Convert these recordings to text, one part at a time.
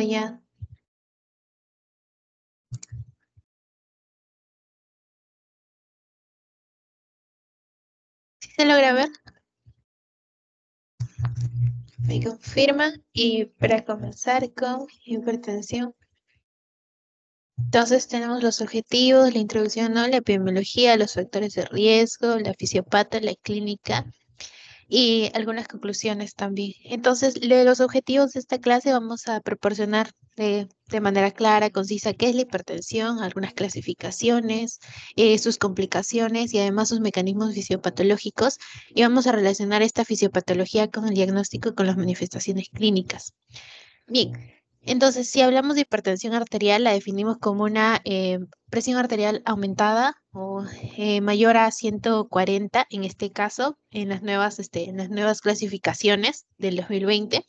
Ya. ¿Sí se logra ver? Me confirma. Y para comenzar con hipertensión. Entonces tenemos los objetivos, la introducción, ¿no? La epidemiología, los factores de riesgo, la fisiopata, la clínica y algunas conclusiones también. Entonces, de los objetivos de esta clase vamos a proporcionar de manera clara, concisa, qué es la hipertensión, algunas clasificaciones, sus complicaciones y además sus mecanismos fisiopatológicos. Y vamos a relacionar esta fisiopatología con el diagnóstico y con las manifestaciones clínicas. Bien, entonces si hablamos de hipertensión arterial, la definimos como una presión arterial aumentada o mayor a 140 en este caso, en las nuevas clasificaciones del 2020.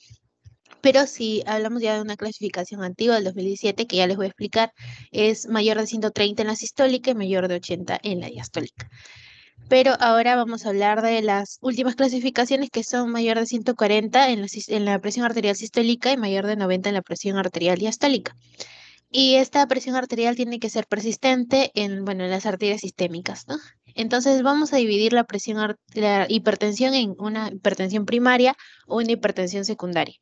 Pero si hablamos ya de una clasificación antigua del 2017, que ya les voy a explicar, es mayor de 130 en la sistólica y mayor de 80 en la diastólica. Pero ahora vamos a hablar de las últimas clasificaciones que son mayor de 140 en la presión arterial sistólica y mayor de 90 en la presión arterial diastólica. Y esta presión arterial tiene que ser persistente bueno, en las arterias sistémicas, ¿no? Entonces vamos a dividir la hipertensión en una hipertensión primaria o una hipertensión secundaria.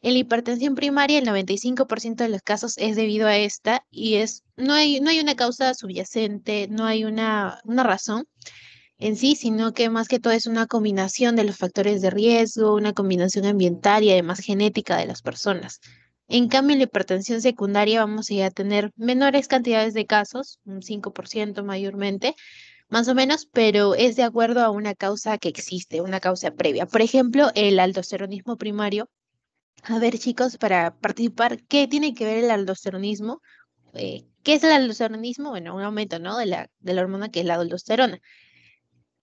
En la hipertensión primaria, el 95% de los casos es debido a esta y no hay una causa subyacente, no hay una razón en sí, sino que más que todo es una combinación de los factores de riesgo, una combinación ambiental y además genética de las personas. En cambio, en la hipertensión secundaria vamos a ir a tener menores cantidades de casos, un 5% mayormente, más o menos, pero es de acuerdo a una causa que existe, una causa previa. Por ejemplo, el aldosteronismo primario. A ver, chicos, para participar, ¿qué tiene que ver el aldosteronismo? ¿Qué es el aldosteronismo? Bueno, un aumento, ¿no? De la hormona que es la aldosterona.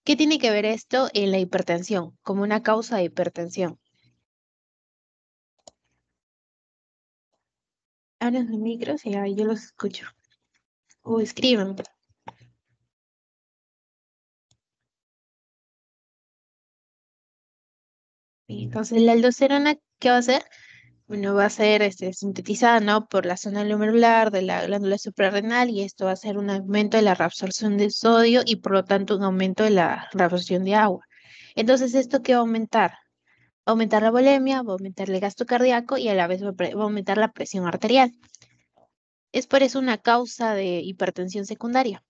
¿Qué tiene que ver esto en la hipertensión, como una causa de hipertensión? Abran los micros y ahí yo los escucho. O escriban. Y entonces, la aldosterona, ¿qué va a hacer? Bueno, va a ser sintetizada, ¿no? Por la zona glomerular de la glándula suprarrenal y esto va a ser un aumento de la reabsorción de sodio y por lo tanto un aumento de la reabsorción de agua. Entonces, ¿esto qué va a aumentar? Va a aumentar la volemia, va a aumentar el gasto cardíaco y a la vez va a aumentar la presión arterial. Es por eso una causa de hipertensión secundaria.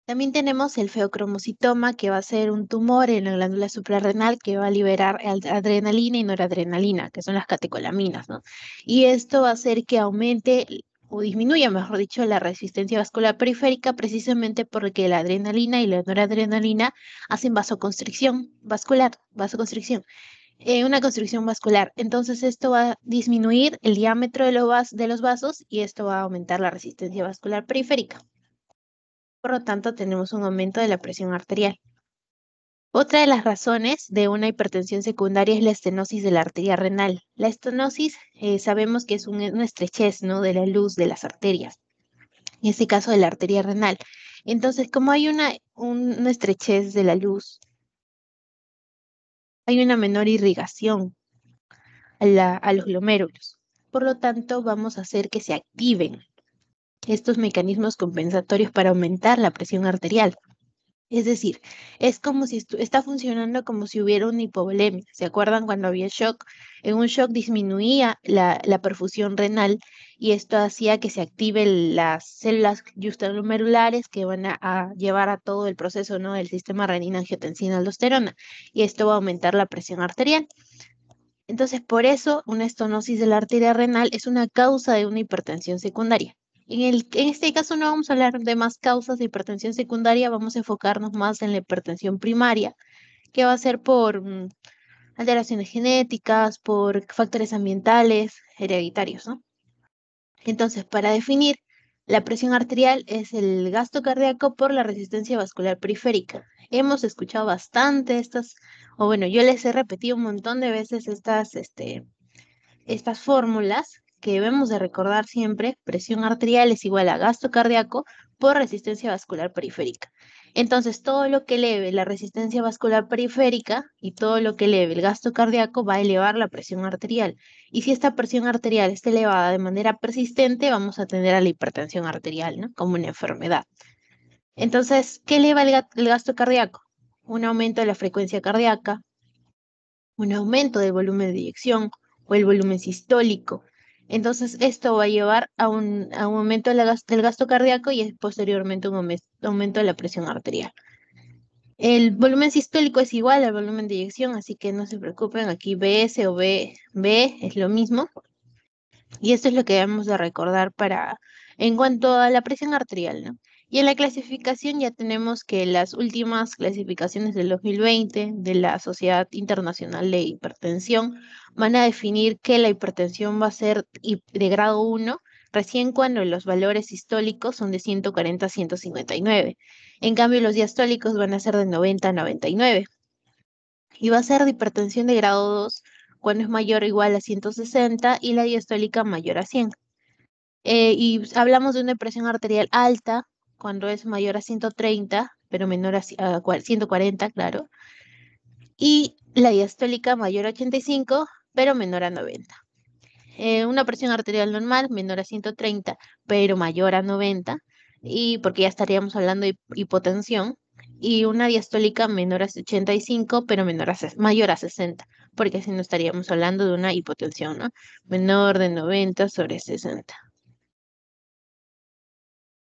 También tenemos el feocromocitoma, que va a ser un tumor en la glándula suprarrenal que va a liberar adrenalina y noradrenalina, que son las catecolaminas, ¿no? Y esto va a hacer que aumente o disminuya, mejor dicho, la resistencia vascular periférica, precisamente porque la adrenalina y la noradrenalina hacen vasoconstricción vascular, vasoconstricción, una constricción vascular. Entonces esto va a disminuir el diámetro de los vasos y esto va a aumentar la resistencia vascular periférica. Por lo tanto, tenemos un aumento de la presión arterial. Otra de las razones de una hipertensión secundaria es la estenosis de la arteria renal. La estenosis sabemos que es una estrechez, ¿no? De la luz de las arterias, en este caso de la arteria renal. Entonces, como hay una estrechez de la luz, hay una menor irrigación a los glomérulos. Por lo tanto, vamos a hacer que se activen estos mecanismos compensatorios para aumentar la presión arterial. Es decir, es como si está funcionando como si hubiera una hipovolemia. ¿Se acuerdan cuando había shock? En un shock disminuía la perfusión renal y esto hacía que se activen las células justaglomerulares que van a llevar a todo el proceso, ¿no? Del sistema renina-angiotensina-aldosterona y esto va a aumentar la presión arterial. Entonces, por eso, una estenosis de la arteria renal es una causa de una hipertensión secundaria. En este caso no vamos a hablar de más causas de hipertensión secundaria, vamos a enfocarnos más en la hipertensión primaria, que va a ser por alteraciones genéticas, por factores ambientales, hereditarios, ¿no? Entonces, para definir, la presión arterial es el gasto cardíaco por la resistencia vascular periférica. Hemos escuchado bastante o bueno, yo les he repetido un montón de veces estas fórmulas que debemos de recordar siempre. Presión arterial es igual a gasto cardíaco por resistencia vascular periférica. Entonces, todo lo que eleve la resistencia vascular periférica y todo lo que eleve el gasto cardíaco va a elevar la presión arterial. Y si esta presión arterial está elevada de manera persistente, vamos a tener a la hipertensión arterial, ¿no? Como una enfermedad. Entonces, ¿qué eleva el gasto cardíaco? Un aumento de la frecuencia cardíaca, un aumento del volumen de eyección o el volumen sistólico. Entonces, esto va a llevar a un aumento del gasto cardíaco y posteriormente un aumento de la presión arterial. El volumen sistólico es igual al volumen de eyección, así que no se preocupen, aquí BS o B es lo mismo. Y esto es lo que debemos de recordar en cuanto a la presión arterial, ¿no? Y en la clasificación ya tenemos que las últimas clasificaciones del 2020 de la Sociedad Internacional de Hipertensión van a definir que la hipertensión va a ser de grado 1 recién cuando los valores sistólicos son de 140 a 159. En cambio, los diastólicos van a ser de 90 a 99. Y va a ser de hipertensión de grado 2 cuando es mayor o igual a 160 y la diastólica mayor a 100. Y hablamos de una presión arterial alta cuando es mayor a 130, pero menor a 140, claro. Y la diastólica mayor a 85, pero menor a 90. Una presión arterial normal menor a 130, pero mayor a 90, y porque ya estaríamos hablando de hipotensión. Y una diastólica menor a 85, pero mayor a 60, porque así no estaríamos hablando de una hipotensión, ¿no? Menor de 90 sobre 60.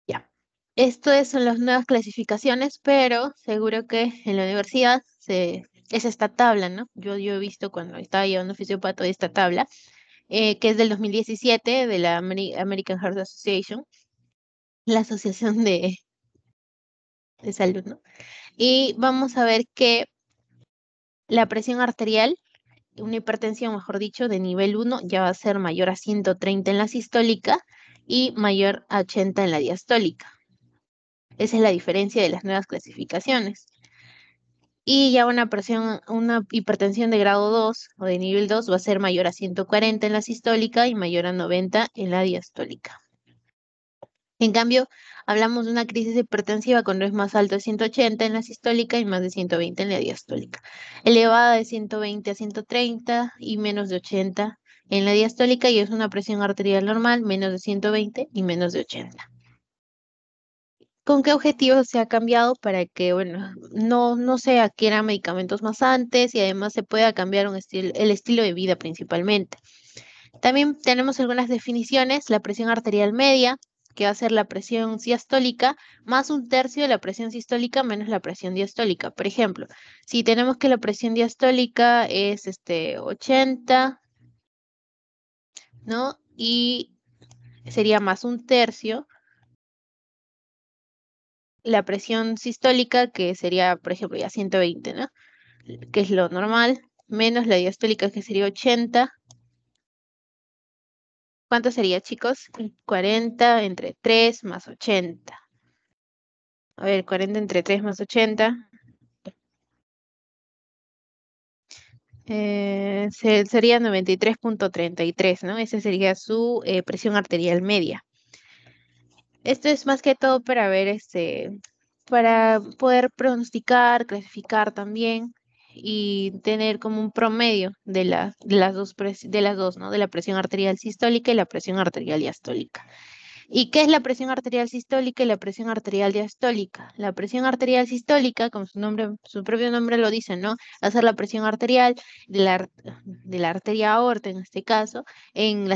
Ya. Esto son las nuevas clasificaciones, pero seguro que en la universidad es esta tabla, ¿no? Yo he visto cuando estaba llevando fisiopato esta tabla, que es del 2017 de la American Heart Association, la Asociación de Salud, ¿no? Y vamos a ver que la presión arterial, una hipertensión, mejor dicho, de nivel 1 ya va a ser mayor a 130 en la sistólica y mayor a 80 en la diastólica. Esa es la diferencia de las nuevas clasificaciones. Y ya una hipertensión de grado 2 o de nivel 2 va a ser mayor a 140 en la sistólica y mayor a 90 en la diastólica. En cambio, hablamos de una crisis hipertensiva cuando es más alto de 180 en la sistólica y más de 120 en la diastólica. Elevada de 120 a 130 y menos de 80 en la diastólica, y es una presión arterial normal, menos de 120 y menos de 80. ¿Con qué objetivo se ha cambiado para que, bueno, no se adquieran medicamentos más antes y además se pueda cambiar el estilo de vida principalmente? También tenemos algunas definiciones: la presión arterial media, que va a ser la presión diastólica más un tercio de la presión sistólica menos la presión diastólica. Por ejemplo, si tenemos que la presión diastólica es 80, ¿no? Y sería más un tercio la presión sistólica, que sería, por ejemplo, ya 120, ¿no? Que es lo normal, menos la diastólica, que sería 80. ¿Cuánto sería, chicos? 40 entre 3 más 80. A ver, 40 entre 3 más 80. Sería 93.33, ¿no? Esa sería su presión arterial media. Esto es más que todo para ver, para poder pronosticar, clasificar también y tener como un promedio de las dos, ¿no? De la presión arterial sistólica y la presión arterial diastólica. ¿Y qué es la presión arterial sistólica y la presión arterial diastólica? La presión arterial sistólica, como su propio nombre lo dice, ¿no? Va a ser la presión arterial de la arteria aorta, en este caso, en la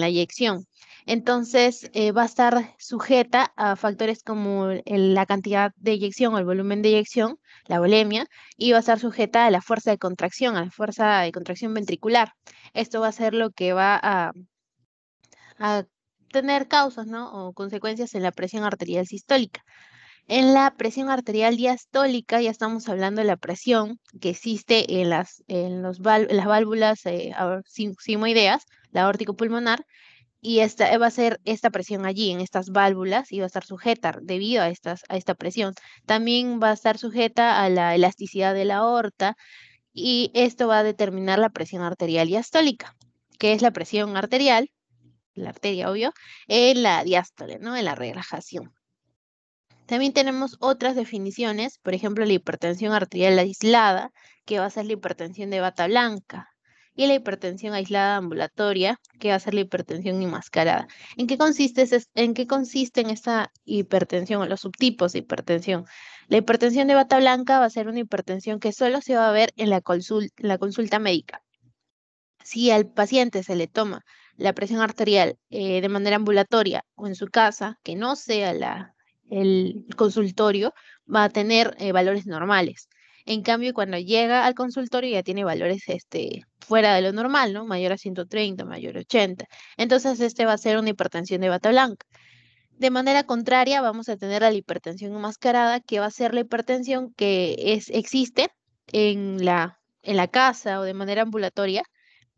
eyección. Entonces, va a estar sujeta a factores como la cantidad de eyección o el volumen de eyección, la volemia, y va a estar sujeta a la fuerza de contracción, a la fuerza de contracción ventricular. Esto va a ser lo que va a tener causas, ¿no? O consecuencias en la presión arterial sistólica. En la presión arterial diastólica ya estamos hablando de la presión que existe en las válvulas simoideas, la aórtico-pulmonar, y esta va a ser esta presión allí en estas válvulas y va a estar sujeta debido a esta presión. También va a estar sujeta a la elasticidad de la aorta, y esto va a determinar la presión arterial diastólica, que es la presión arterial, la arteria, obvio, en la diástole, ¿no? En la relajación. También tenemos otras definiciones, por ejemplo, la hipertensión arterial aislada, que va a ser la hipertensión de bata blanca, y la hipertensión aislada ambulatoria, que va a ser la hipertensión enmascarada. ¿En qué consiste en esta hipertensión o los subtipos de hipertensión? La hipertensión de bata blanca va a ser una hipertensión que solo se va a ver en la consulta médica. Si al paciente se le toma la presión arterial de manera ambulatoria o en su casa, que no sea el consultorio, va a tener valores normales. En cambio, cuando llega al consultorio ya tiene valores fuera de lo normal, ¿no? Mayor a 130, mayor a 80. Entonces, este va a ser una hipertensión de bata blanca. De manera contraria, vamos a tener la hipertensión enmascarada, que va a ser la hipertensión que existe en la casa o de manera ambulatoria,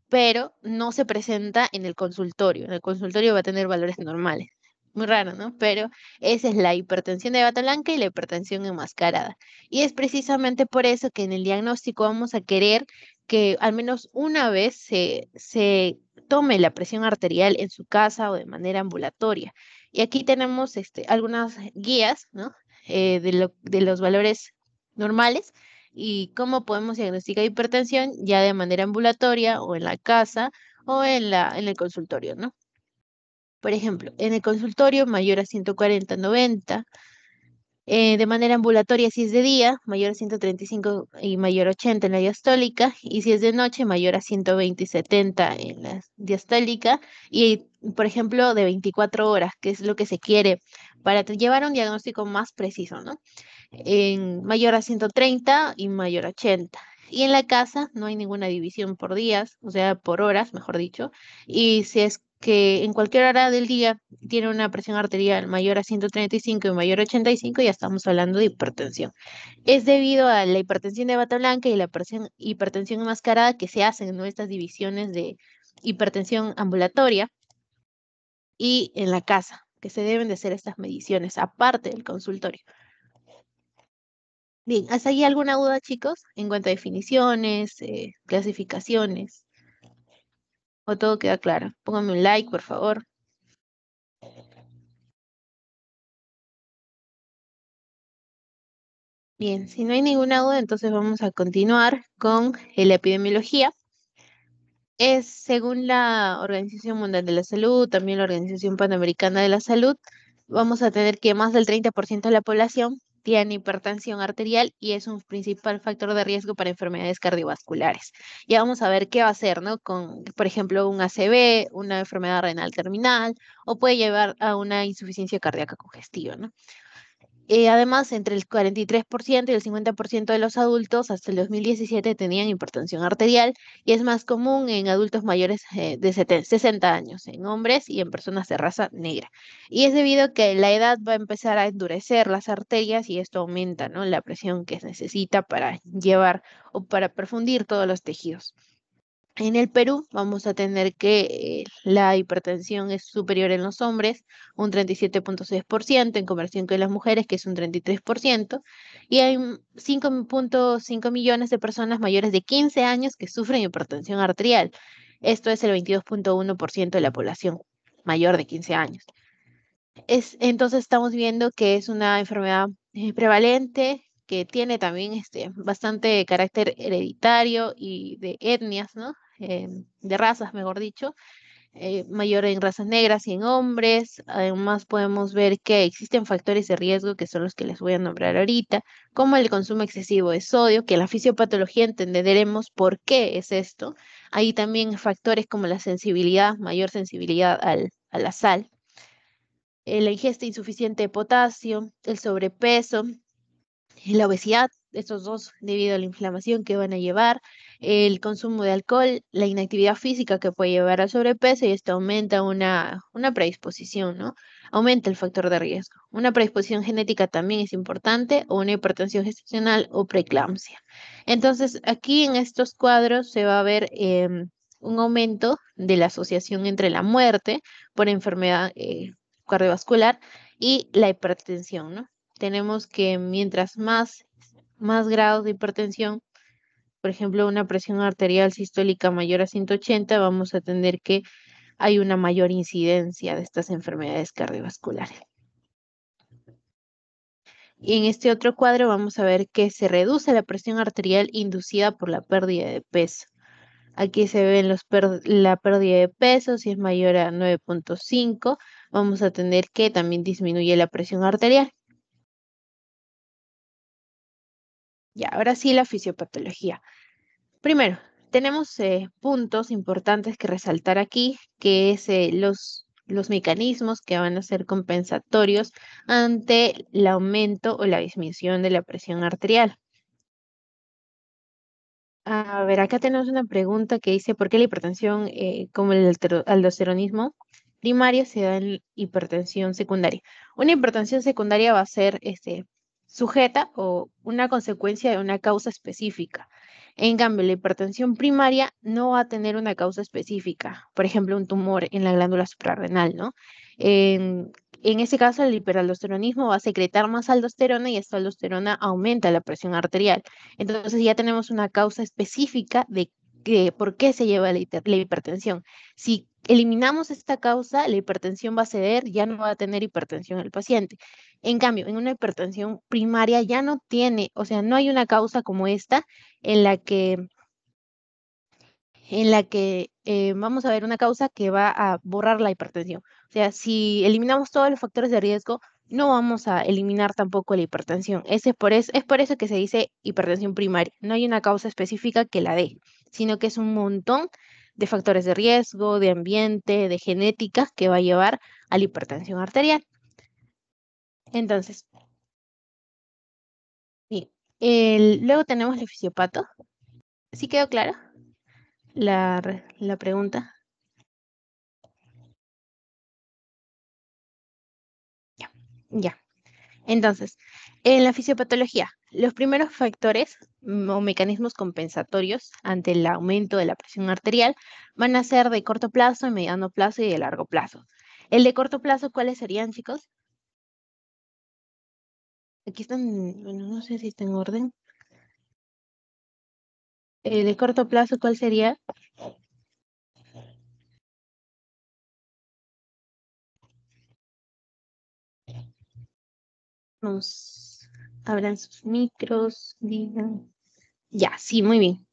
pero no se presenta en el consultorio. En el consultorio va a tener valores normales. Muy raro, ¿no? Pero esa es la hipertensión de bata blanca y la hipertensión enmascarada. Y es precisamente por eso que en el diagnóstico vamos a querer que al menos una vez se tome la presión arterial en su casa o de manera ambulatoria. Y aquí tenemos algunas guías, ¿no? De los valores normales y cómo podemos diagnosticar hipertensión ya de manera ambulatoria o en la casa o en el consultorio, ¿no? Por ejemplo, en el consultorio mayor a 140/90, de manera ambulatoria si es de día, mayor a 135 y mayor a 80 en la diastólica, y si es de noche, mayor a 120/70 en la diastólica, y por ejemplo de 24 horas, que es lo que se quiere para llevar un diagnóstico más preciso, ¿no? En mayor a 130 y mayor a 80. Y en la casa no hay ninguna división por días, o sea, por horas, mejor dicho. Y si es que en cualquier hora del día tiene una presión arterial mayor a 135 y mayor a 85, ya estamos hablando de hipertensión. Es debido a la hipertensión de bata blanca y la hipertensión enmascarada que se hacen, ¿no? Estas divisiones de hipertensión ambulatoria y en la casa, que se deben de hacer estas mediciones aparte del consultorio. Bien, ¿hasta ahí alguna duda, chicos? En cuanto a definiciones, clasificaciones, o todo queda claro. Pónganme un like, por favor. Bien, si no hay ninguna duda, entonces vamos a continuar con la epidemiología. Es según la Organización Mundial de la Salud, también la Organización Panamericana de la Salud, vamos a tener que más del 30% de la población tiene hipertensión arterial y es un principal factor de riesgo para enfermedades cardiovasculares. Ya vamos a ver qué va a hacer, ¿no? Con, por ejemplo, un ACV, una enfermedad renal terminal, o puede llevar a una insuficiencia cardíaca congestiva, ¿no? Además, entre el 43% y el 50% de los adultos hasta el 2017 tenían hipertensión arterial y es más común en adultos mayores de 60 años, en hombres y en personas de raza negra. Y es debido a que la edad va a empezar a endurecer las arterias y esto aumenta, ¿no? La presión que se necesita para llevar o para perfundir todos los tejidos. En el Perú vamos a tener que la hipertensión es superior en los hombres, un 37,6%, en comparación con las mujeres, que es un 33%, y hay 5,5 millones de personas mayores de 15 años que sufren hipertensión arterial. Esto es el 22,1% de la población mayor de 15 años. Entonces estamos viendo que es una enfermedad prevalente que tiene también bastante carácter hereditario y de etnias, ¿no? De razas, mejor dicho, mayor en razas negras y en hombres. Además podemos ver que existen factores de riesgo que son los que les voy a nombrar ahorita, como el consumo excesivo de sodio, que en la fisiopatología entenderemos por qué es esto. Hay también factores como la sensibilidad, mayor sensibilidad a la sal, la ingesta insuficiente de potasio, el sobrepeso, la obesidad, estos dos debido a la inflamación que van a llevar, el consumo de alcohol, la inactividad física que puede llevar al sobrepeso y esto aumenta una predisposición, ¿no? Aumenta el factor de riesgo. Una predisposición genética también es importante o una hipertensión gestacional o preeclampsia. Entonces, aquí en estos cuadros se va a ver un aumento de la asociación entre la muerte por enfermedad cardiovascular y la hipertensión, ¿no? Tenemos que mientras más grados de hipertensión, por ejemplo, una presión arterial sistólica mayor a 180, vamos a tener que hay una mayor incidencia de estas enfermedades cardiovasculares. Y en este otro cuadro vamos a ver que se reduce la presión arterial inducida por la pérdida de peso. Aquí se ven la pérdida de peso, si es mayor a 9,5, vamos a tener que también disminuye la presión arterial. Ya, ahora sí la fisiopatología. Primero, tenemos puntos importantes que resaltar aquí, que es los mecanismos que van a ser compensatorios ante el aumento o la disminución de la presión arterial. A ver, acá tenemos una pregunta que dice, ¿por qué la hipertensión, como el aldosteronismo primario, se da en hipertensión secundaria? Una hipertensión secundaria va a ser sujeta o una consecuencia de una causa específica. En cambio, la hipertensión primaria no va a tener una causa específica, por ejemplo, un tumor en la glándula suprarrenal, ¿no? En, en ese caso, el hiperaldosteronismo va a secretar más aldosterona y esta aldosterona aumenta la presión arterial. Entonces ya tenemos una causa específica de por qué se lleva la hipertensión. Si eliminamos esta causa, la hipertensión va a ceder, ya no va a tener hipertensión el paciente. En cambio, en una hipertensión primaria ya no tiene, o sea, no hay una causa como esta en la que vamos a ver una causa que va a borrar la hipertensión. O sea, si eliminamos todos los factores de riesgo, no vamos a eliminar tampoco la hipertensión. Es por eso que se dice hipertensión primaria. No hay una causa específica que la dé, sino que es un montón de factores de riesgo, de ambiente, de genética que va a llevar a la hipertensión arterial. Entonces, sí. Luego tenemos el fisiopato. ¿Sí quedó clara la pregunta? Ya. Ya. Entonces, en la fisiopatología, los primeros factores o mecanismos compensatorios ante el aumento de la presión arterial van a ser de corto plazo, de mediano plazo y de largo plazo. El de corto plazo, ¿cuáles serían, chicos? Aquí están, bueno, no sé si está en orden. El de corto plazo, ¿cuál sería? Nos abran sus micros, digan. Ya, sí, muy bien.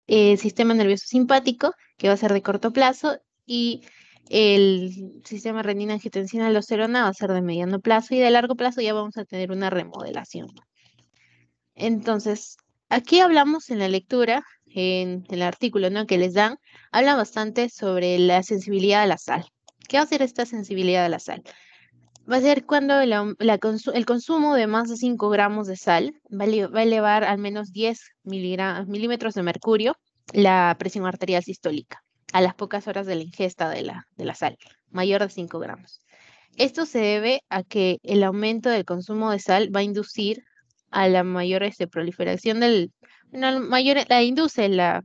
El sistema nervioso simpático, que va a ser de corto plazo, y el sistema renina-angiotensina-aldosterona va a ser de mediano plazo, y de largo plazo ya vamos a tener una remodelación. Entonces, aquí hablamos en la lectura, en el artículo, ¿no?, que les dan, habla bastante sobre la sensibilidad a la sal. ¿Qué va a ser esta sensibilidad a la sal? Va a ser cuando el consumo de más de 5 gramos de sal va a elevar al menos 10 milímetros de mercurio la presión arterial sistólica a las pocas horas de la ingesta de la sal, mayor de 5 gramos. Esto se debe a que el aumento del consumo de sal va a inducir a la mayor proliferación la induce la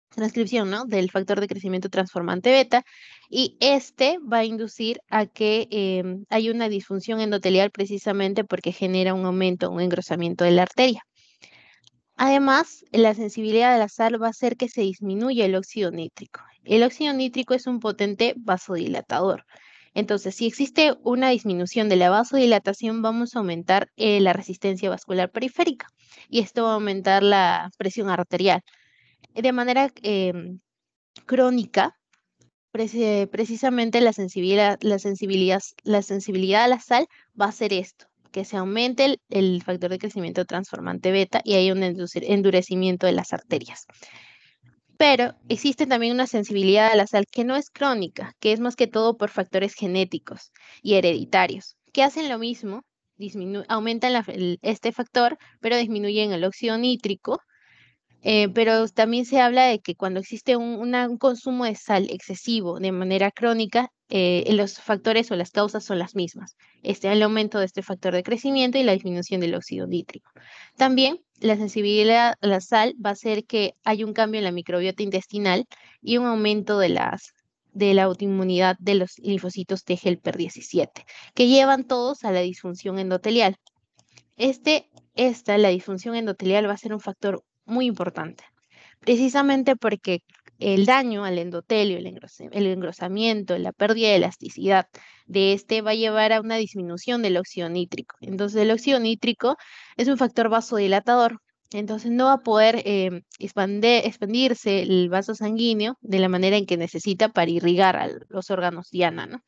transcripción, ¿no?, del factor de crecimiento transformante beta, y este va a inducir a que hay una disfunción endotelial precisamente porque genera un aumento, un engrosamiento de la arteria. Además, la sensibilidad de la sal va a hacer que se disminuya el óxido nítrico. El óxido nítrico es un potente vasodilatador. Entonces, si existe una disminución de la vasodilatación, vamos a aumentar la resistencia vascular periférica y esto va a aumentar la presión arterial. De manera crónica, precisamente la sensibilidad a la sal va a hacer esto, que se aumente el factor de crecimiento transformante beta y hay un endurecimiento de las arterias. Pero existe también una sensibilidad a la sal que no es crónica, que es más que todo por factores genéticos y hereditarios, que hacen lo mismo, aumentan este factor, pero disminuyen el óxido nítrico, pero también se habla de que cuando existe un consumo de sal excesivo de manera crónica, los factores o las causas son las mismas. El aumento de este factor de crecimiento y la disminución del óxido nítrico. También la sensibilidad a la sal va a hacer que haya un cambio en la microbiota intestinal y un aumento de la autoinmunidad de los linfocitos T helper 17, que llevan todos a la disfunción endotelial. La disfunción endotelial va a ser un factor muy importante, precisamente porque el daño al endotelio, el engrosamiento, la pérdida de elasticidad de este va a llevar a una disminución del óxido nítrico. Entonces, el óxido nítrico es un factor vasodilatador. Entonces, no va a poder expandirse el vaso sanguíneo de la manera en que necesita para irrigar a los órganos diana, ¿no?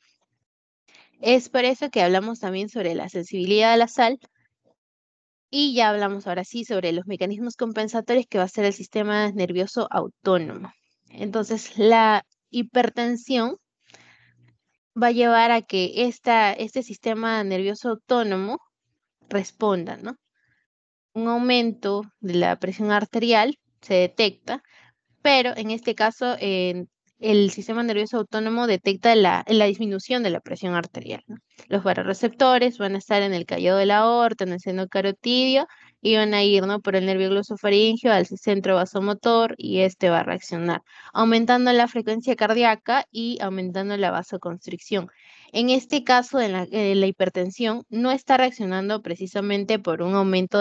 Es por eso que hablamos también sobre la sensibilidad a la sal y ya hablamos ahora sí sobre los mecanismos compensatorios que va a ser el sistema nervioso autónomo. Entonces, la hipertensión va a llevar a que este sistema nervioso autónomo responda, ¿no? Un aumento de la presión arterial se detecta, pero en este caso el sistema nervioso autónomo detecta la disminución de la presión arterial, ¿no? Los barorreceptores van a estar en el callado de la aorta, en el seno carotidio, y van a ir, ¿no?, por el nervio glosofaríngeo al centro vasomotor y este va a reaccionar, aumentando la frecuencia cardíaca y aumentando la vasoconstricción. En este caso, la hipertensión no está reaccionando precisamente por un aumento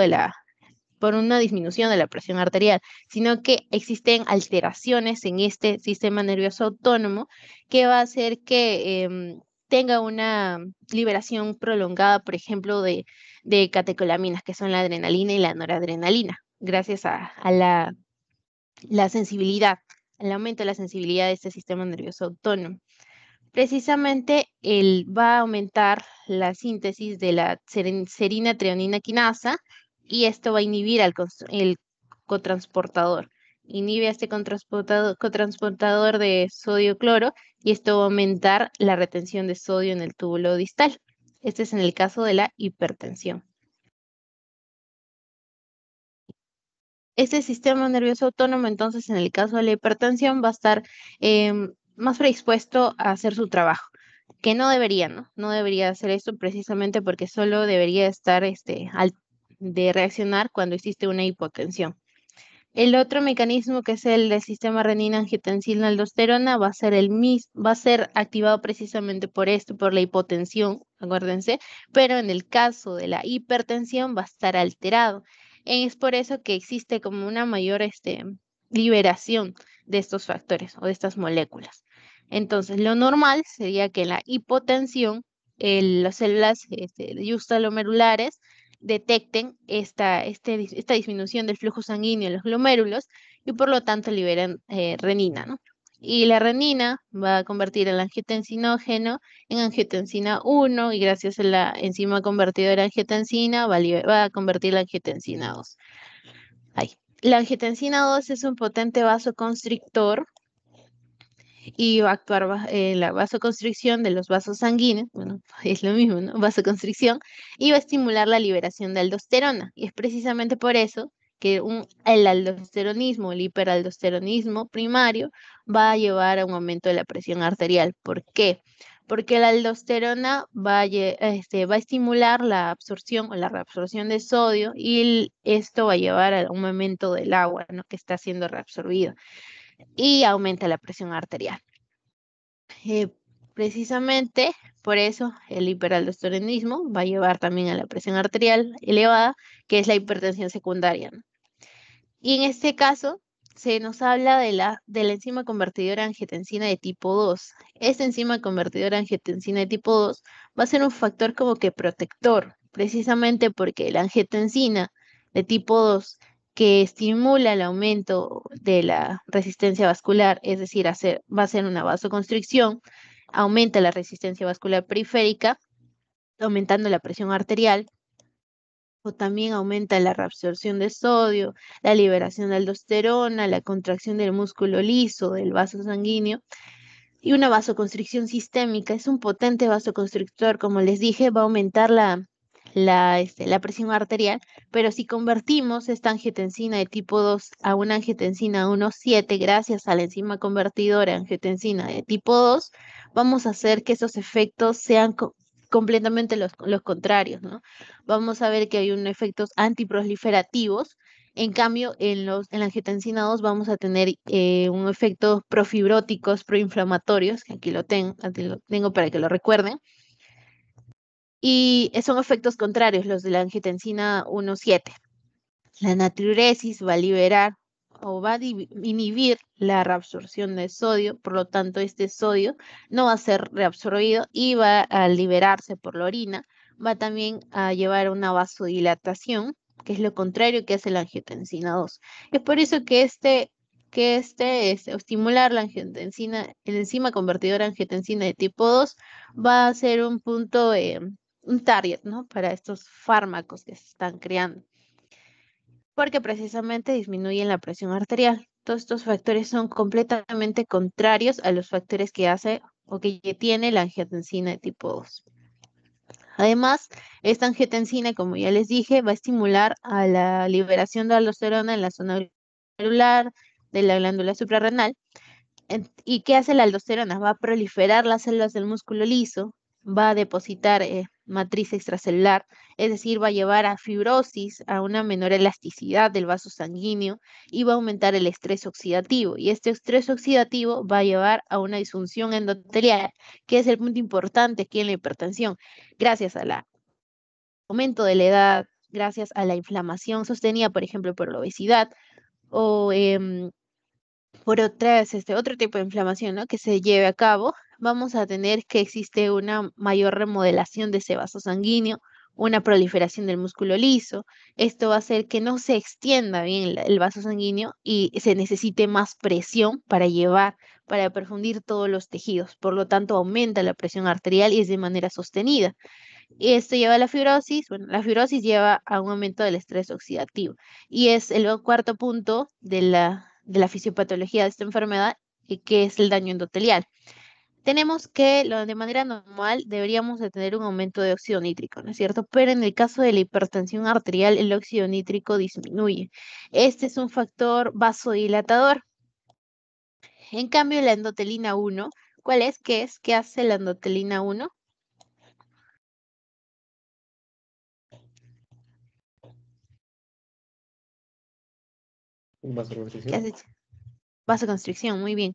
por una disminución de la presión arterial, sino que existen alteraciones en este sistema nervioso autónomo que va a hacer que tenga una liberación prolongada, por ejemplo, de catecolaminas, que son la adrenalina y la noradrenalina, gracias a la sensibilidad, al aumento de la sensibilidad de este sistema nervioso autónomo. Precisamente él va a aumentar la síntesis de la serina treonina quinasa y esto va a inhibir el cotransportador. Inhibe a este cotransportador de sodio-cloro y esto va a aumentar la retención de sodio en el túbulo distal. Este es en el caso de la hipertensión. Este sistema nervioso autónomo, entonces, en el caso de la hipertensión, va a estar más predispuesto a hacer su trabajo, que no debería, ¿no? No debería hacer esto precisamente porque solo debería estar de reaccionar cuando existe una hipotensión. El otro mecanismo, que es el del sistema renina-angiotensina-aldosterona, va a ser activado precisamente por esto, por la hipotensión, acuérdense, pero en el caso de la hipertensión va a estar alterado. Es por eso que existe como una mayor liberación de estos factores o de estas moléculas. Entonces, lo normal sería que en la hipotensión, las células justalomerulares detecten esta disminución del flujo sanguíneo en los glomérulos y por lo tanto liberan renina, ¿no? Y la renina va a convertir el angiotensinógeno en angiotensina 1 y gracias a la enzima convertidora de angiotensina va a convertir la angiotensina 2. Ahí. La angiotensina 2 es un potente vasoconstrictor y va a actuar en la vasoconstricción de los vasos sanguíneos, bueno, es lo mismo, ¿no? Vasoconstricción, y va a estimular la liberación de aldosterona. Y es precisamente por eso que el aldosteronismo, el hiperaldosteronismo primario, va a llevar a un aumento de la presión arterial. ¿Por qué? Porque la aldosterona va a estimular la absorción o la reabsorción de sodio y esto va a llevar a un aumento del agua, ¿no?, que está siendo reabsorbido y aumenta la presión arterial. Eh, Precisamente por eso el hiperaldosteronismo va a llevar también a la presión arterial elevada, que es la hipertensión secundaria, ¿no? Y en este caso se nos habla de la enzima convertidora de angiotensina de tipo 2. Esta enzima convertidora de angiotensina de tipo 2 va a ser un factor como que protector, precisamente porque la angiotensina de tipo 2 que estimula el aumento de la resistencia vascular, es decir, va a ser una vasoconstricción, aumenta la resistencia vascular periférica, aumentando la presión arterial, o también aumenta la reabsorción de sodio, la liberación de aldosterona, la contracción del músculo liso, del vaso sanguíneo, y una vasoconstricción sistémica. Es un potente vasoconstrictor, como les dije, va a aumentar la presión arterial, pero si convertimos esta angiotensina de tipo 2 a una angiotensina 1,7, gracias a la enzima convertidora de angiotensina de tipo 2, vamos a hacer que esos efectos sean completamente los contrarios, ¿no? Vamos a ver que hay unos efectos antiproliferativos. En cambio, en la angiotensina 2 vamos a tener un efecto profibróticos, proinflamatorios, que aquí lo tengo para que lo recuerden, y son efectos contrarios los de la angiotensina 1,7. La natriuresis va a liberar o va a inhibir la reabsorción de sodio, por lo tanto este sodio no va a ser reabsorbido y va a liberarse por la orina, va también a llevar a una vasodilatación, que es lo contrario que hace la angiotensina 2. Es por eso que estimular la angiotensina, el enzima convertidor a angiotensina de tipo 2 va a ser un punto, un target, ¿no? Para estos fármacos que se están creando, porque precisamente disminuyen la presión arterial. Todos estos factores son completamente contrarios a los factores que hace o que tiene la angiotensina de tipo 2. Además, esta angiotensina, como ya les dije, va a estimular a la liberación de aldosterona en la zona auricular de la glándula suprarrenal. ¿Y qué hace la aldosterona? Va a proliferar las células del músculo liso, va a depositar matriz extracelular, es decir, va a llevar a fibrosis, a una menor elasticidad del vaso sanguíneo y va a aumentar el estrés oxidativo. Y este estrés oxidativo va a llevar a una disfunción endotelial, que es el punto importante aquí en la hipertensión, gracias al aumento de la edad, gracias a la inflamación sostenida, por ejemplo, por la obesidad o por otro tipo de inflamación, ¿no? Que se lleve a cabo, vamos a tener que existe una mayor remodelación de ese vaso sanguíneo, una proliferación del músculo liso. Esto va a hacer que no se extienda bien el vaso sanguíneo y se necesite más presión para perfundir todos los tejidos. Por lo tanto, aumenta la presión arterial y es de manera sostenida. Y esto lleva a la fibrosis. Bueno, la fibrosis lleva a un aumento del estrés oxidativo. Y es el cuarto punto de la fisiopatología de esta enfermedad, que es el daño endotelial. Tenemos que, de manera normal, deberíamos de tener un aumento de óxido nítrico, ¿no es cierto? Pero en el caso de la hipertensión arterial, el óxido nítrico disminuye. Este es un factor vasodilatador. En cambio, la endotelina 1, ¿cuál es? ¿Qué es? ¿Qué hace la endotelina 1? ¿Un ¿Qué vasoconstricción? hace? Vasoconstricción, muy bien.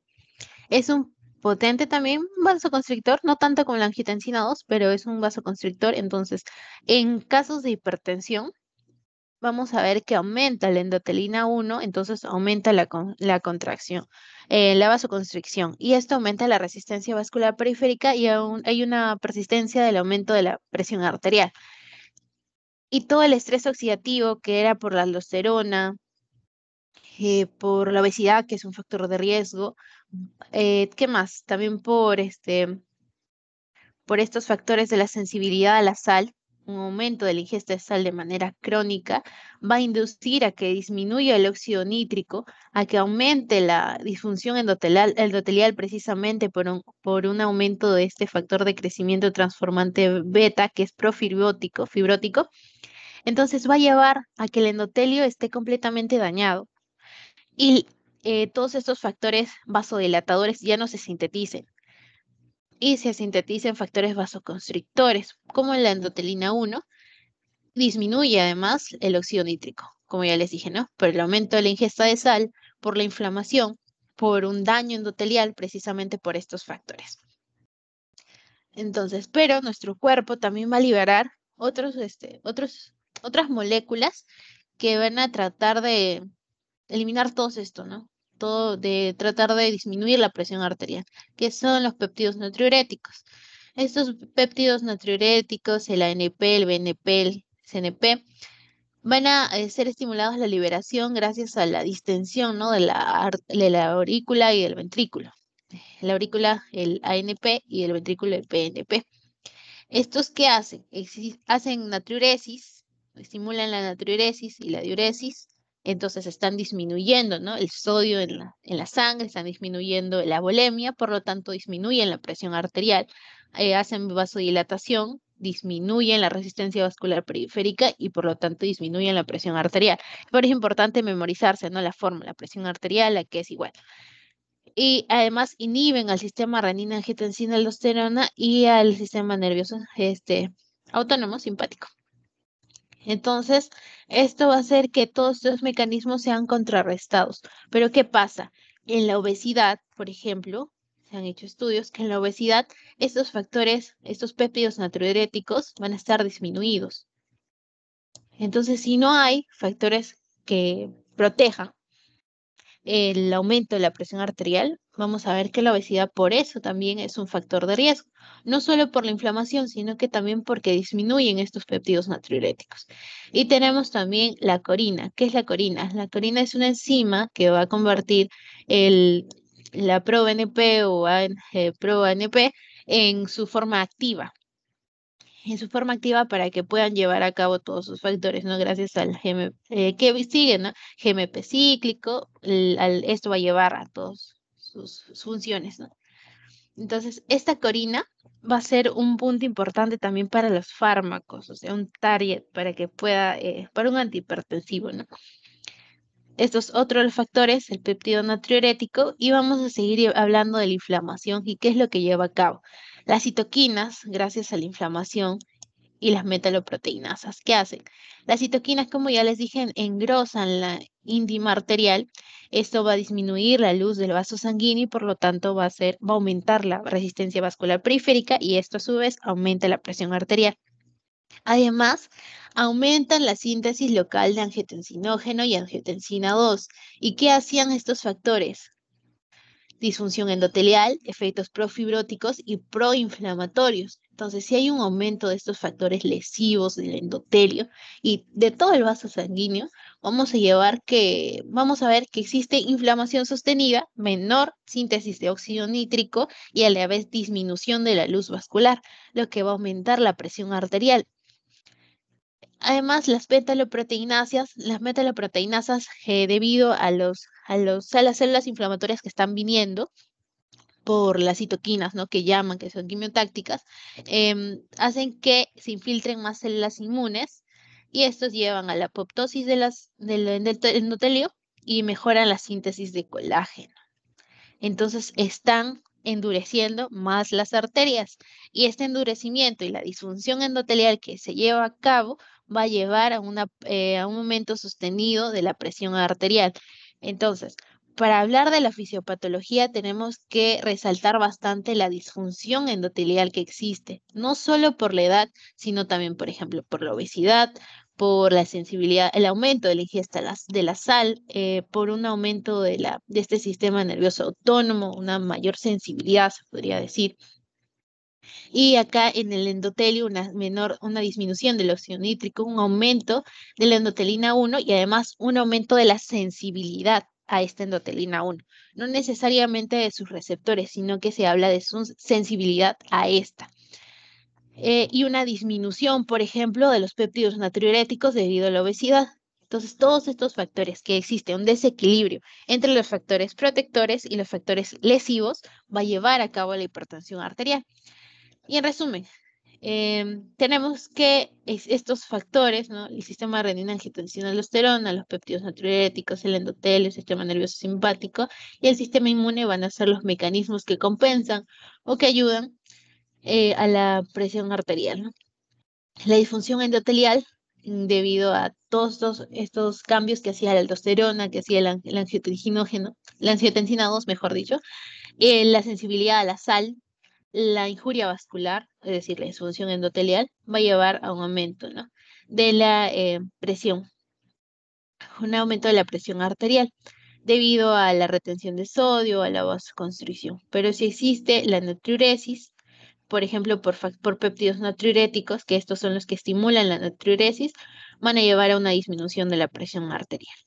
Es un potente también vasoconstrictor, no tanto como la angiotensina 2, pero es un vasoconstrictor. Entonces, en casos de hipertensión, vamos a ver que aumenta la endotelina 1, entonces aumenta la contracción, la vasoconstricción, y esto aumenta la resistencia vascular periférica y aún hay una persistencia del aumento de la presión arterial. Y todo el estrés oxidativo que era por la aldosterona, por la obesidad, que es un factor de riesgo, ¿qué más? También por estos factores de la sensibilidad a la sal, un aumento de la ingesta de sal de manera crónica va a inducir a que disminuya el óxido nítrico, a que aumente la disfunción endotelial precisamente por un aumento de este factor de crecimiento transformante beta, que es fibrótico. Entonces va a llevar a que el endotelio esté completamente dañado y todos estos factores vasodilatadores ya no se sinteticen y se sintetizan factores vasoconstrictores, como la endotelina 1, disminuye además el óxido nítrico, como ya les dije, ¿no? Por el aumento de la ingesta de sal, por la inflamación, por un daño endotelial, precisamente por estos factores. Entonces, pero nuestro cuerpo también va a liberar otras moléculas que van a tratar de eliminar todo esto, ¿no? Todo de tratar de disminuir la presión arterial, que son los péptidos natriuréticos. Estos péptidos natriuréticos, el ANP, el BNP, el CNP, van a ser estimulados la liberación gracias a la distensión, ¿no? de la aurícula y del ventrículo. La aurícula, el ANP y el ventrículo, el PNP. ¿Estos qué hacen? Hacen natriuresis, estimulan la natriuresis y la diuresis, entonces están disminuyendo, ¿no? El sodio en la sangre, están disminuyendo la volemia, por lo tanto disminuyen la presión arterial, hacen vasodilatación, disminuyen la resistencia vascular periférica y por lo tanto disminuyen la presión arterial. Por eso es importante memorizarse, ¿no? La fórmula, presión arterial, la que es igual, y además inhiben al sistema renina-angiotensina-aldosterona y al sistema nervioso autónomo simpático. Entonces, esto va a hacer que todos estos mecanismos sean contrarrestados. Pero ¿qué pasa? En la obesidad, por ejemplo, se han hecho estudios que en la obesidad estos factores, estos péptidos natriuréticos van a estar disminuidos. Entonces, si no hay factores que protejan el aumento de la presión arterial, vamos a ver que la obesidad por eso también es un factor de riesgo, no solo por la inflamación, sino que también porque disminuyen estos péptidos natriuréticos. Y tenemos también la corina. ¿Qué es la corina? La corina es una enzima que va a convertir el, la ProBNP o ProANP en su forma activa para que puedan llevar a cabo todos sus factores, ¿no? Gracias al que sigue, ¿no? GMP cíclico, esto va a llevar a todas sus funciones, ¿no? Entonces, esta corina va a ser un punto importante también para los fármacos, o sea, un target para que pueda, para un antihipertensivo, ¿no? Estos otros factores, el péptido natriurético, y vamos a seguir hablando de la inflamación y qué es lo que lleva a cabo. Las citoquinas, gracias a la inflamación, y las metaloproteinasas. ¿Qué hacen? Las citoquinas, como ya les dije, engrosan la íntima arterial. Esto va a disminuir la luz del vaso sanguíneo y por lo tanto va a aumentar la resistencia vascular periférica y esto a su vez aumenta la presión arterial. Además, aumentan la síntesis local de angiotensinógeno y angiotensina 2. ¿Y qué hacían estos factores? Disfunción endotelial, efectos profibróticos y proinflamatorios. Entonces, si hay un aumento de estos factores lesivos del endotelio y de todo el vaso sanguíneo, vamos a ver que existe inflamación sostenida, menor síntesis de óxido nítrico y a la vez disminución de la luz vascular, lo que va a aumentar la presión arterial. Además, las metaloproteinasas, debido a las células inflamatorias que están viniendo, por las citoquinas, ¿no? Que llaman, que son quimiotácticas, hacen que se infiltren más células inmunes y estos llevan a la apoptosis del endotelio y mejoran la síntesis de colágeno. Entonces están endureciendo más las arterias y este endurecimiento y la disfunción endotelial que se lleva a cabo va a llevar a un aumento sostenido de la presión arterial. Entonces, para hablar de la fisiopatología tenemos que resaltar bastante la disfunción endotelial que existe, no solo por la edad, sino también, por ejemplo, por la obesidad, por la sensibilidad, el aumento de la ingesta de la sal, por un aumento de este sistema nervioso autónomo, una mayor sensibilidad, se podría decir. Y acá en el endotelio una disminución del óxido nítrico, un aumento de la endotelina 1 y además un aumento de la sensibilidad a esta endotelina 1. No necesariamente de sus receptores, sino que se habla de su sensibilidad a esta. Y una disminución, por ejemplo, de los péptidos natriuréticos debido a la obesidad. Entonces, todos estos factores que existe un desequilibrio entre los factores protectores y los factores lesivos va a llevar a cabo la hipertensión arterial. Y en resumen, tenemos que estos factores, ¿no? El sistema renina, angiotensina, aldosterona, los péptidos natriuréticos, el endotelio, el sistema nervioso simpático y el sistema inmune van a ser los mecanismos que compensan o que ayudan a la presión arterial, ¿no? La disfunción endotelial, debido a todos estos cambios que hacía la aldosterona, que hacía el angiotensinógeno, la angiotensina 2, mejor dicho, la sensibilidad a la sal, la injuria vascular, es decir, la disfunción endotelial, va a llevar a un aumento, ¿no? De la presión, un aumento de la presión arterial debido a la retención de sodio, a la vasoconstricción. Pero si existe la natriuresis, por ejemplo, por péptidos natriuréticos, que estos son los que estimulan la natriuresis, van a llevar a una disminución de la presión arterial.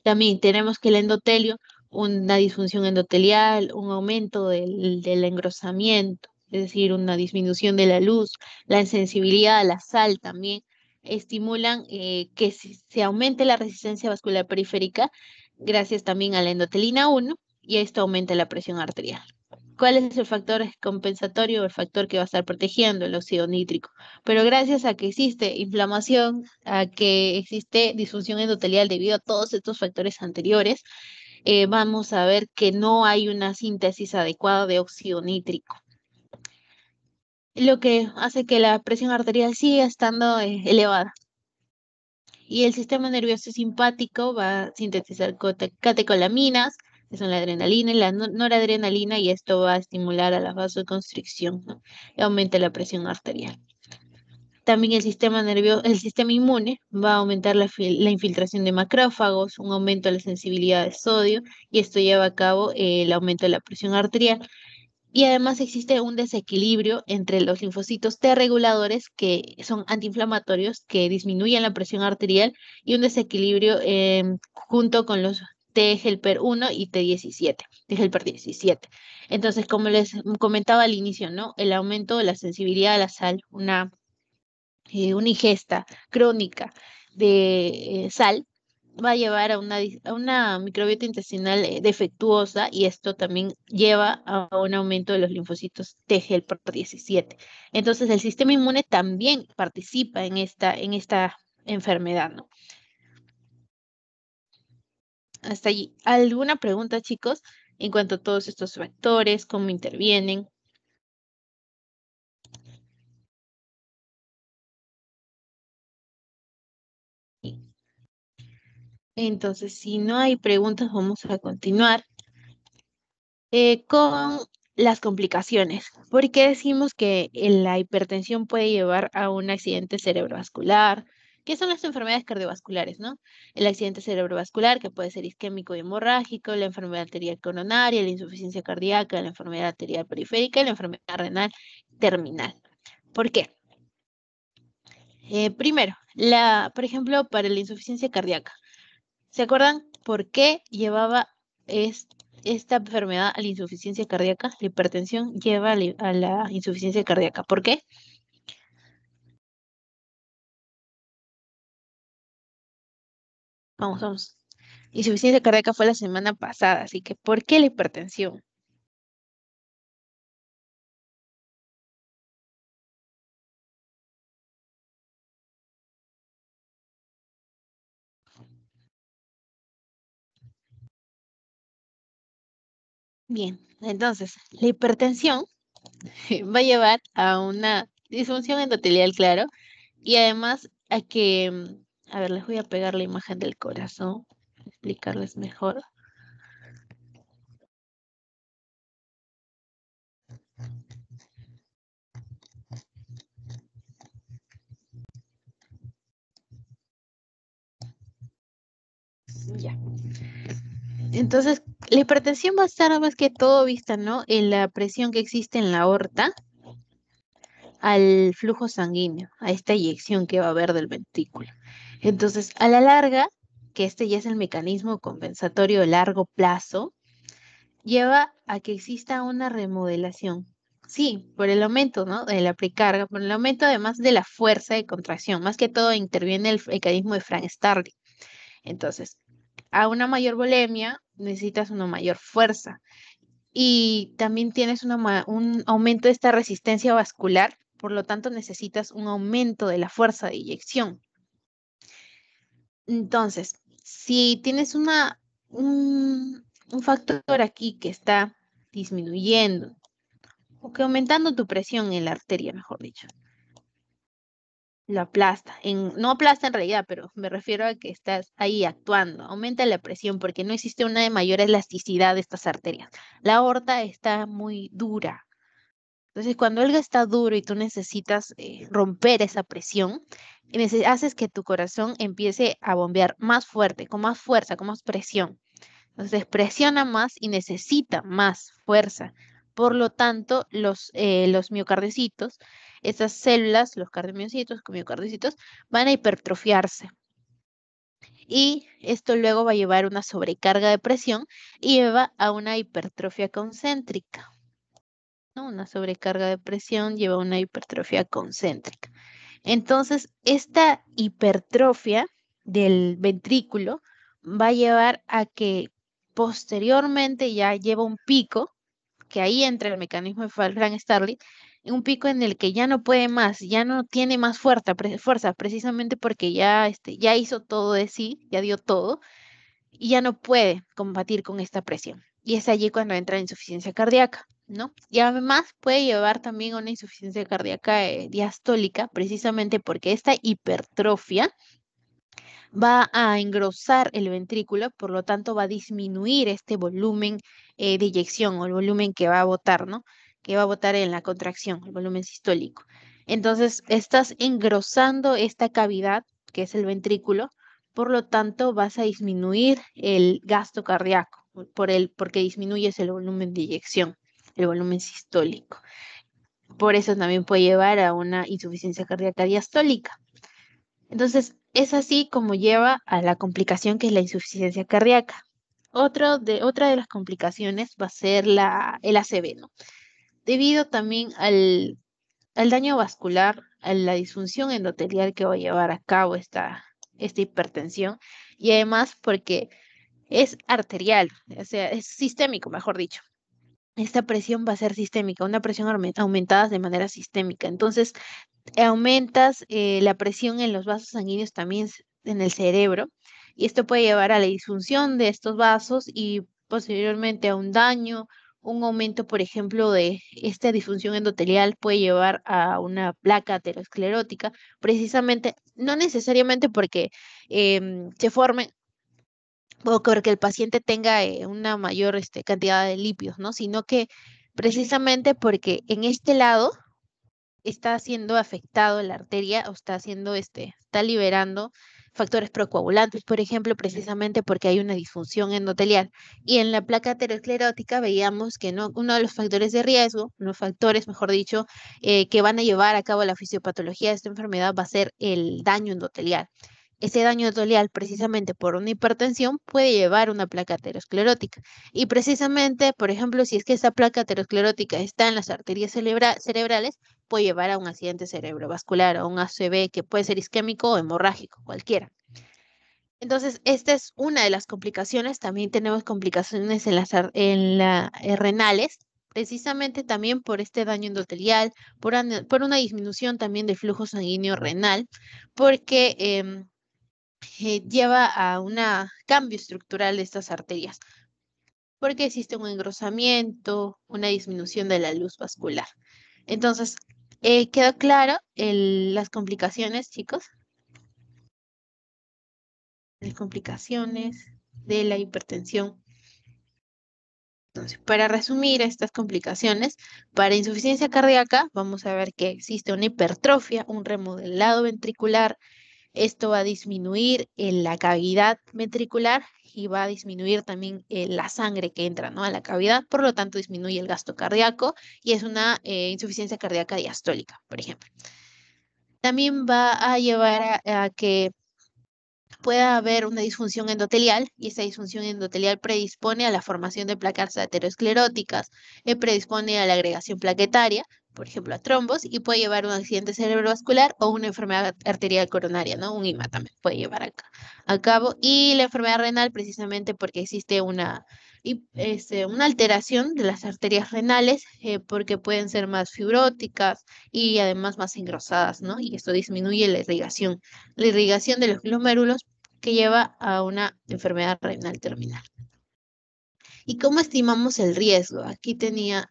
También tenemos que el endotelio, una disfunción endotelial, un aumento del engrosamiento, es decir, una disminución de la luz, la insensibilidad a la sal también, estimulan que se aumente la resistencia vascular periférica gracias también a la endotelina 1 y esto aumenta la presión arterial. ¿Cuál es el factor compensatorio o el factor que va a estar protegiendo el óxido nítrico? Pero gracias a que existe inflamación, a que existe disfunción endotelial debido a todos estos factores anteriores, vamos a ver que no hay una síntesis adecuada de óxido nítrico, lo que hace que la presión arterial siga estando elevada. Y el sistema nervioso simpático va a sintetizar catecolaminas, que son la adrenalina y la noradrenalina, y esto va a estimular a la vasoconstricción, ¿no? Y aumenta la presión arterial. También el sistema inmune va a aumentar la infiltración de macrófagos, un aumento de la sensibilidad de sodio, y esto lleva a cabo el aumento de la presión arterial. Y además existe un desequilibrio entre los linfocitos T reguladores, que son antiinflamatorios, que disminuyen la presión arterial, y un desequilibrio junto con los T helper 1 y T helper 17. Entonces, como les comentaba al inicio, ¿no? El aumento de la sensibilidad a la sal, una ingesta crónica de sal, va a llevar a una microbiota intestinal defectuosa, y esto también lleva a un aumento de los linfocitos T helper 17. Entonces el sistema inmune también participa en esta enfermedad, ¿no? Hasta allí. ¿Alguna pregunta, chicos, en cuanto a todos estos factores, cómo intervienen? Entonces, si no hay preguntas, vamos a continuar con las complicaciones. ¿Por qué decimos que la hipertensión puede llevar a un accidente cerebrovascular? ¿Qué son las enfermedades cardiovasculares, no? El accidente cerebrovascular, que puede ser isquémico y hemorrágico, la enfermedad arterial coronaria, la insuficiencia cardíaca, la enfermedad arterial periférica y la enfermedad renal terminal. ¿Por qué? Primero, por ejemplo, para la insuficiencia cardíaca. ¿Se acuerdan por qué llevaba esta enfermedad a la insuficiencia cardíaca? La hipertensión lleva a la insuficiencia cardíaca. ¿Por qué? Vamos, vamos. Insuficiencia cardíaca fue la semana pasada, así que ¿por qué la hipertensión? Bien, entonces, la hipertensión va a llevar a una disfunción endotelial, claro, y además a que, a ver, les voy a pegar la imagen del corazón, explicarles mejor. Ya. Entonces, la hipertensión va a estar más que todo vista, ¿no? En la presión que existe en la aorta al flujo sanguíneo, a esta eyección que va a haber del ventrículo. Entonces, a la larga, que este ya es el mecanismo compensatorio de largo plazo, lleva a que exista una remodelación. Sí, por el aumento, ¿no? De la precarga, por el aumento además de la fuerza de contracción. Más que todo interviene el mecanismo de Frank-Starling. Entonces, a una mayor volemia necesitas una mayor fuerza, y también tienes un aumento de esta resistencia vascular, por lo tanto necesitas un aumento de la fuerza de eyección. Entonces, si tienes un factor aquí que está disminuyendo o que aumentando tu presión en la arteria, mejor dicho, lo aplasta. No aplasta en realidad, pero me refiero a que estás ahí actuando. Aumenta la presión porque no existe una de mayor elasticidad de estas arterias. La aorta está muy dura. Entonces, cuando algo está duro y tú necesitas romper esa presión, haces que tu corazón empiece a bombear más fuerte, con más fuerza, con más presión. Entonces, presiona más y necesita más fuerza. Por lo tanto, los miocardiocitos, esas células, los cardiomiocitos, miocardiocitos, van a hipertrofiarse. Y esto luego va a llevar a una sobrecarga de presión y lleva a una hipertrofia concéntrica, ¿no? Una sobrecarga de presión lleva a una hipertrofia concéntrica. Entonces, esta hipertrofia del ventrículo va a llevar a que posteriormente ya lleva un pico, que ahí entra el mecanismo de Frank-Starling, un pico en el que ya no puede más, ya no tiene más fuerza, precisamente porque ya hizo todo de sí, ya dio todo, y ya no puede combatir con esta presión. Y es allí cuando entra la insuficiencia cardíaca, ¿no? Y además puede llevar también a una insuficiencia cardíaca diastólica, precisamente porque esta hipertrofia va a engrosar el ventrículo, por lo tanto va a disminuir este volumen de eyección, o el volumen que va a botar, ¿no? Que va a botar en la contracción, el volumen sistólico. Entonces, estás engrosando esta cavidad, que es el ventrículo, por lo tanto, vas a disminuir el gasto cardíaco, porque disminuyes el volumen de eyección, el volumen sistólico. Por eso también puede llevar a una insuficiencia cardíaca diastólica. Entonces, es así como lleva a la complicación que es la insuficiencia cardíaca. Otra de las complicaciones va a ser el ACV, ¿no? Debido también al daño vascular, a la disfunción endotelial que va a llevar a cabo esta hipertensión, y además porque es arterial, o sea, es sistémico, mejor dicho. Esta presión va a ser sistémica, una presión aumentada de manera sistémica. Entonces, aumentas la presión en los vasos sanguíneos también en el cerebro, y esto puede llevar a la disfunción de estos vasos y posteriormente a un daño, un aumento, por ejemplo, de esta disfunción endotelial puede llevar a una placa aterosclerótica, precisamente, no necesariamente porque se forme o porque el paciente tenga una mayor cantidad de lípidos, ¿no? Sino que precisamente porque en este lado está siendo afectado la arteria o está haciendo está liberando factores procoagulantes, por ejemplo, precisamente porque hay una disfunción endotelial. Y en la placa aterosclerótica veíamos que no, uno de los factores de riesgo, los factores, mejor dicho, que van a llevar a cabo la fisiopatología de esta enfermedad va a ser el daño endotelial. Ese daño endotelial, precisamente por una hipertensión, puede llevar a una placa aterosclerótica. Y precisamente, por ejemplo, si es que esa placa aterosclerótica está en las arterias cerebrales, puede llevar a un accidente cerebrovascular o un ACV que puede ser isquémico o hemorrágico, cualquiera. Entonces, esta es una de las complicaciones. También tenemos complicaciones renales, precisamente también por este daño endotelial, por una disminución también del flujo sanguíneo renal, porque lleva a un cambio estructural de estas arterias, porque existe un engrosamiento, una disminución de la luz vascular. Entonces, ¿quedó claro las complicaciones, chicos? Las complicaciones de la hipertensión. Entonces, para resumir estas complicaciones, para insuficiencia cardíaca, vamos a ver que existe una hipertrofia, un remodelado ventricular. Esto va a disminuir la cavidad ventricular y va a disminuir también la sangre que entra, ¿no?, a la cavidad, por lo tanto disminuye el gasto cardíaco y es una insuficiencia cardíaca diastólica, por ejemplo. También va a llevar a que pueda haber una disfunción endotelial y esa disfunción endotelial predispone a la formación de placas ateroscleróticas, predispone a la agregación plaquetaria, por ejemplo, a trombos, y puede llevar a un accidente cerebrovascular o una enfermedad arterial coronaria, ¿no? Un IMA también puede llevar a cabo. Y la enfermedad renal precisamente porque existe una alteración de las arterias renales, porque pueden ser más fibróticas y además más engrosadas, ¿no? Y esto disminuye la irrigación de los glomérulos que lleva a una enfermedad renal terminal. ¿Y cómo estimamos el riesgo? Aquí tenía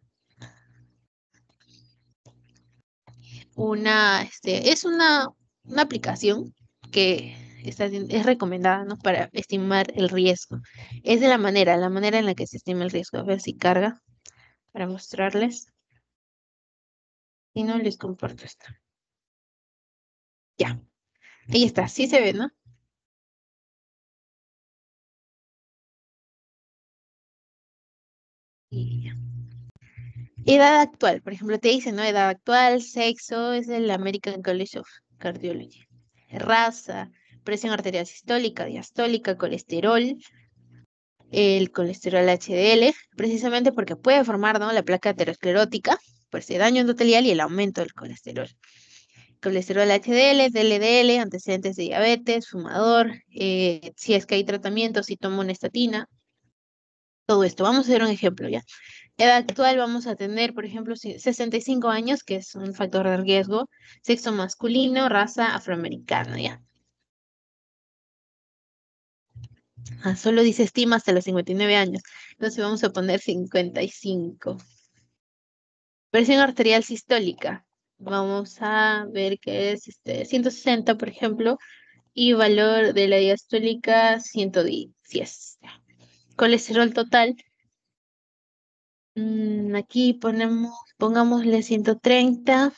es una aplicación que es recomendada, ¿no?, para estimar el riesgo. Es de la manera en la que se estima el riesgo. A ver si carga para mostrarles. Si no, les comparto esto. Ya, ahí está, sí se ve, ¿no? Y ya. Edad actual, por ejemplo, te dice, ¿no? Edad actual, sexo, es el American College of Cardiology. Raza, presión arterial sistólica, diastólica, colesterol, el colesterol HDL, precisamente porque puede formar, ¿no?, la placa aterosclerótica por ese daño endotelial y el aumento del colesterol. Colesterol HDL, LDL, antecedentes de diabetes, fumador, si es que hay tratamiento, si toma una estatina, todo esto. Vamos a hacer un ejemplo, ¿ya? Edad actual vamos a tener, por ejemplo, 65 años, que es un factor de riesgo, sexo masculino, raza afroamericana, ¿ya? Solo dice estima hasta los 59 años, entonces vamos a poner 55. Presión arterial sistólica, vamos a ver que es 160, por ejemplo, y valor de la diastólica 110. Colesterol total, aquí pongámosle 130.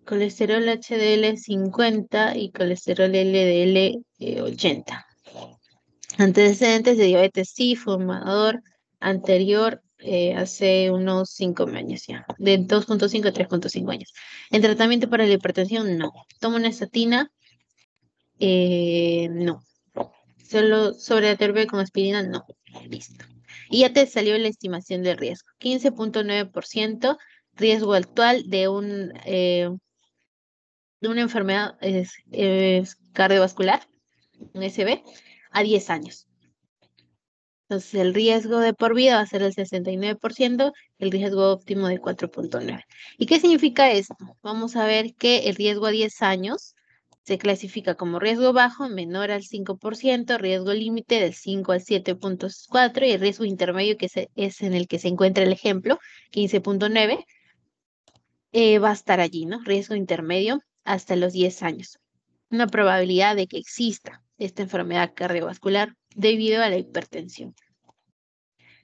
colesterol HDL 50 y colesterol LDL 80. Antecedentes de diabetes sí, fumador anterior hace unos 5 años ya, de 2,5 a 3,5 años. En tratamiento para la hipertensión, no. Tomo una estatina, no. Solo sobre aterbe con aspirina, no. Listo. Y ya te salió la estimación de riesgo. 15,9% riesgo actual de una enfermedad cardiovascular, un SB, a 10 años. Entonces, el riesgo de por vida va a ser el 69%, el riesgo óptimo de 4,9. ¿Y qué significa esto? Vamos a ver que el riesgo a 10 años se clasifica como riesgo bajo, menor al 5%, riesgo límite del 5 al 7,4 y el riesgo intermedio, que es en el que se encuentra el ejemplo, 15,9, va a estar allí, ¿no? Riesgo intermedio hasta los 10 años. Una probabilidad de que exista esta enfermedad cardiovascular debido a la hipertensión.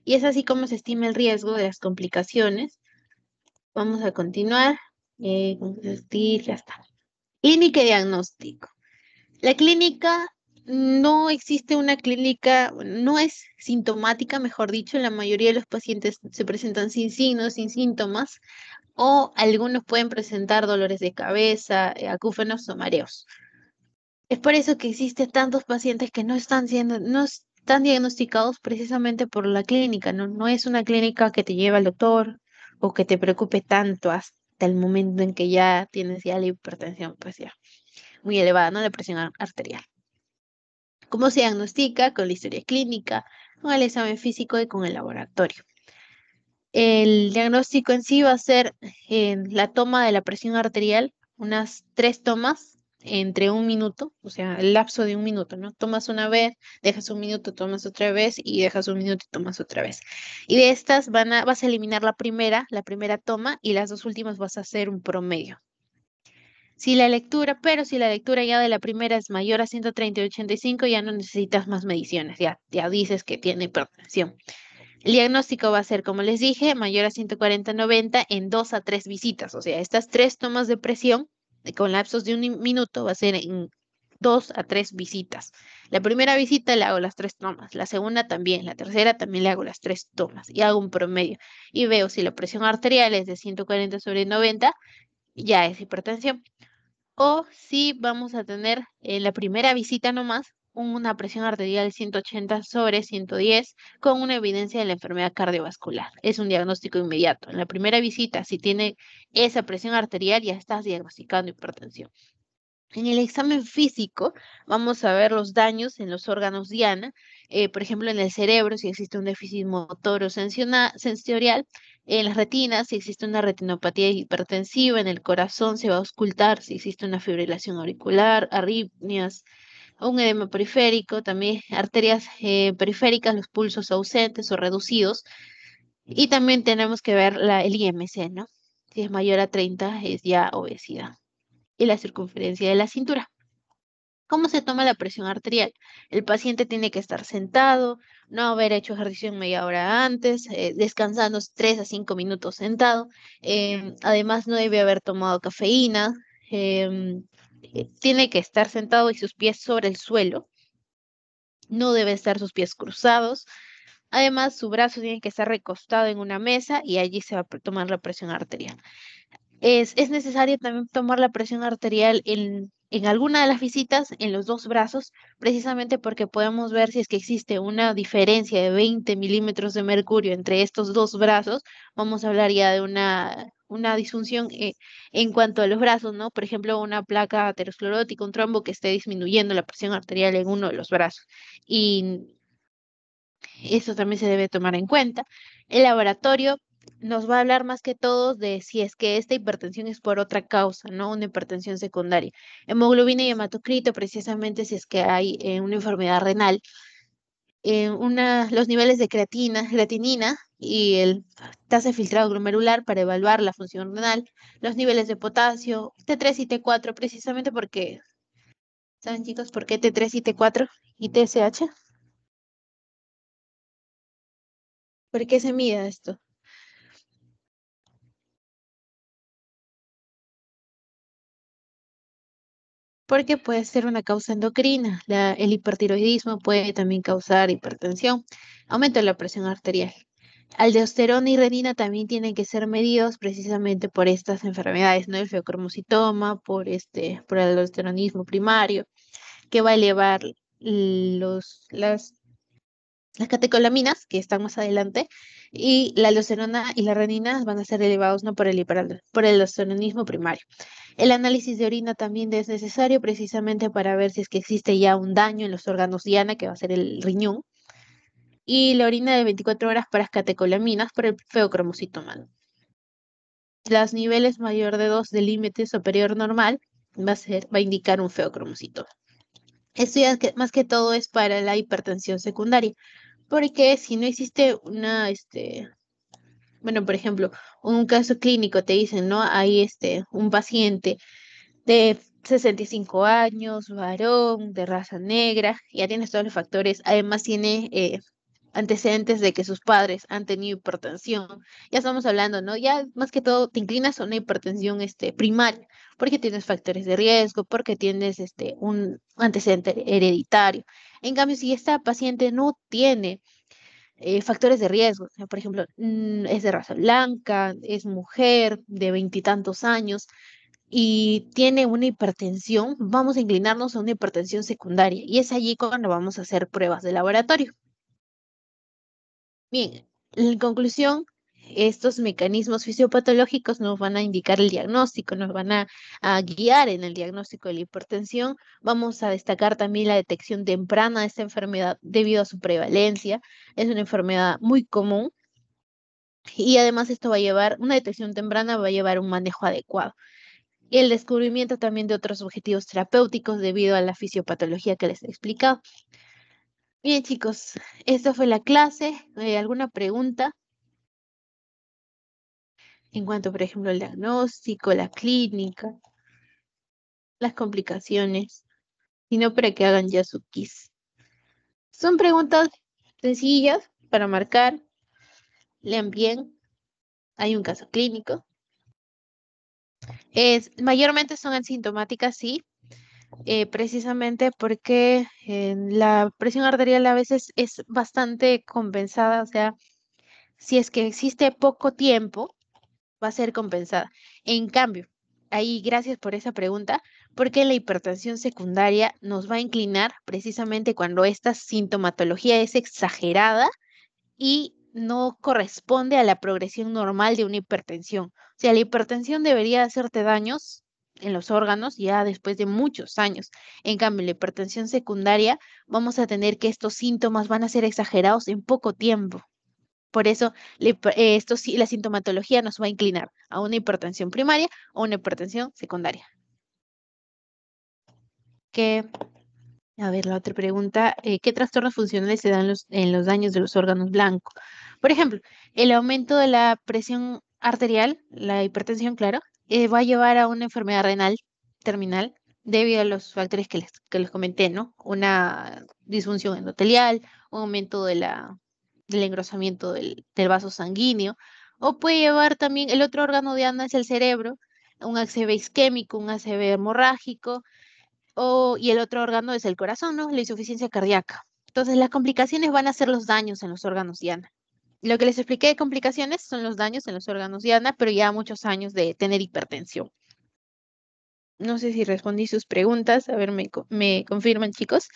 Y es así como se estima el riesgo de las complicaciones. Vamos a continuar. Ya está. Clínica y diagnóstico. La clínica, no existe una clínica, no es sintomática, mejor dicho. La mayoría de los pacientes se presentan sin signos, sin síntomas, o algunos pueden presentar dolores de cabeza, acúfenos o mareos. Es por eso que existen tantos pacientes que no están diagnosticados precisamente por la clínica, ¿no? No es una clínica que te lleva al doctor o que te preocupe tanto hasta el momento en que ya tienes ya la hipertensión, pues ya muy elevada, ¿no? La presión arterial. ¿Cómo se diagnostica? Con la historia clínica, con el examen físico y con el laboratorio. El diagnóstico en sí va a ser la toma de la presión arterial, unas 3 tomas entre 1 minuto, o sea, el lapso de 1 minuto, ¿no? Tomas una vez, dejas 1 minuto, tomas otra vez y dejas 1 minuto y tomas otra vez. Y de estas vas a eliminar la primera toma y las dos últimas vas a hacer un promedio. Pero si la lectura ya de la primera es mayor a 130/85, ya no necesitas más mediciones, ya dices que tiene hipertensión. El diagnóstico va a ser, como les dije, mayor a 140/90 en 2 a 3 visitas. O sea, estas 3 tomas de presión con lapsos de 1 minuto va a ser en 2 a 3 visitas. La primera visita le hago las 3 tomas, la segunda también, la tercera también le hago las 3 tomas y hago un promedio. Y veo si la presión arterial es de 140/90, ya es hipertensión. O si vamos a tener en la primera visita nomás una presión arterial 180/110 con una evidencia de la enfermedad cardiovascular. Es un diagnóstico inmediato. En la primera visita, si tiene esa presión arterial, ya estás diagnosticando hipertensión. En el examen físico vamos a ver los daños en los órganos diana, por ejemplo, en el cerebro, si existe un déficit motor o sensorial, en las retinas, si existe una retinopatía hipertensiva, en el corazón se va a auscultar si existe una fibrilación auricular, arritmias, un edema periférico, también arterias periféricas, los pulsos ausentes o reducidos, y también tenemos que ver el IMC, ¿no? Si es mayor a 30 es ya obesidad. Y la circunferencia de la cintura. ¿Cómo se toma la presión arterial? El paciente tiene que estar sentado, no haber hecho ejercicio en media hora antes, descansando 3 a 5 minutos sentado. Además, no debe haber tomado cafeína. Tiene que estar sentado y sus pies sobre el suelo. No debe estar sus pies cruzados. Además, su brazo tiene que estar recostado en una mesa y allí se va a tomar la presión arterial. Es necesario también tomar la presión arterial en alguna de las visitas en los dos brazos, precisamente porque podemos ver si es que existe una diferencia de 20 milímetros de mercurio entre estos dos brazos. Vamos a hablar ya de una disfunción en cuanto a los brazos, ¿no? Por ejemplo, una placa aterosclerótica, un trombo que esté disminuyendo la presión arterial en uno de los brazos. Y eso también se debe tomar en cuenta. El laboratorio nos va a hablar más que todo de si es que esta hipertensión es por otra causa, ¿no? Una hipertensión secundaria. Hemoglobina y hematocrito, precisamente si es que hay una enfermedad renal. Los niveles de creatinina y el tasa de filtrado glomerular para evaluar la función renal. Los niveles de potasio, T3 y T4, precisamente porque, ¿saben chicos por qué T3 y T4 y TSH? ¿Por qué se mide esto? porque puede ser una causa endocrina. El hipertiroidismo puede también causar hipertensión, aumento de la presión arterial. Aldosterona y renina también tienen que ser medidos precisamente por estas enfermedades, ¿no? El feocromocitoma, por el aldosteronismo primario, que va a elevar las catecolaminas, que están más adelante, y la aldosterona y la renina van a ser elevados, ¿no? Por el aldosteronismo primario. El análisis de orina también es necesario precisamente para ver si es que existe ya un daño en los órganos diana, que va a ser el riñón, y la orina de 24 horas para catecolaminas por el feocromocitoma. Los niveles mayor de 2 del límite superior normal va a indicar un feocromocitoma. Esto ya más que todo es para la hipertensión secundaria, porque si no existe bueno, por ejemplo, un caso clínico te dicen, ¿no? Hay un paciente de 65 años, varón, de raza negra, ya tienes todos los factores, además tiene antecedentes de que sus padres han tenido hipertensión. Ya estamos hablando, ¿no? Ya más que todo te inclinas a una hipertensión primaria, porque tienes factores de riesgo, porque tienes un antecedente hereditario. En cambio, si esta paciente no tiene factores de riesgo, o sea, por ejemplo, es de raza blanca, es mujer de veintitantos años y tiene una hipertensión, vamos a inclinarnos a una hipertensión secundaria y es allí cuando vamos a hacer pruebas de laboratorio. Bien, en conclusión, estos mecanismos fisiopatológicos nos van a indicar el diagnóstico, nos van a guiar en el diagnóstico de la hipertensión. Vamos a destacar también la detección temprana de esta enfermedad debido a su prevalencia. Es una enfermedad muy común y además esto va a llevar, una detección temprana va a llevar un manejo adecuado. Y el descubrimiento también de otros objetivos terapéuticos debido a la fisiopatología que les he explicado. Bien, chicos, esta fue la clase. ¿Alguna pregunta en cuanto, por ejemplo, al diagnóstico, la clínica, las complicaciones? Sino para que hagan ya su quiz. Son preguntas sencillas para marcar. Lean bien. Hay un caso clínico. Mayormente son asintomáticas, sí, precisamente porque la presión arterial a veces es bastante compensada, o sea, si es que existe poco tiempo, va a ser compensada. En cambio, ahí gracias por esa pregunta, porque la hipertensión secundaria nos va a inclinar precisamente cuando esta sintomatología es exagerada y no corresponde a la progresión normal de una hipertensión. O sea, la hipertensión debería hacerte daños en los órganos ya después de muchos años. En cambio, la hipertensión secundaria, vamos a tener que estos síntomas van a ser exagerados en poco tiempo. Por eso, la sintomatología nos va a inclinar a una hipertensión primaria o una hipertensión secundaria. Que, a ver, la otra pregunta, ¿qué trastornos funcionales se dan en los daños de los órganos blancos? Por ejemplo, el aumento de la presión arterial, la hipertensión, claro, va a llevar a una enfermedad renal terminal debido a los factores que les comenté, ¿no? Una disfunción endotelial, un aumento del engrosamiento del vaso sanguíneo, o puede llevar también, el otro órgano de Ana es el cerebro, un ACV isquémico, un ACV hemorrágico, y el otro órgano es el corazón, ¿no? La insuficiencia cardíaca. Entonces, las complicaciones van a ser los daños en los órganos diana. Lo que les expliqué de complicaciones son los daños en los órganos diana, pero ya muchos años de tener hipertensión. No sé si respondí sus preguntas. A ver, me confirman, chicos.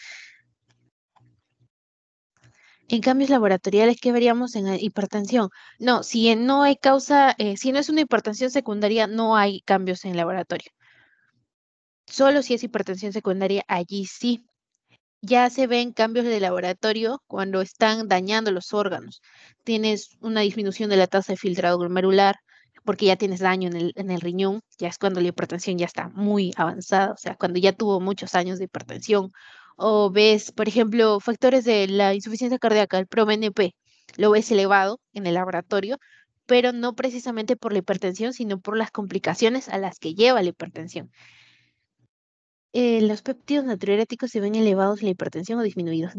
En cambios laboratoriales, ¿qué veríamos en la hipertensión? No, si no hay causa, si no es una hipertensión secundaria, no hay cambios en laboratorio. Solo si es hipertensión secundaria, allí sí. Ya se ven cambios de laboratorio cuando están dañando los órganos. Tienes una disminución de la tasa de filtrado glomerular porque ya tienes daño en el riñón, ya es cuando la hipertensión ya está muy avanzada, o sea, cuando ya tuvo muchos años de hipertensión. O ves, por ejemplo, factores de la insuficiencia cardíaca, el ProBNP, lo ves elevado en el laboratorio, pero no precisamente por la hipertensión, sino por las complicaciones a las que lleva la hipertensión. Los péptidos natriuréticos se ven elevados en la hipertensión o disminuidos.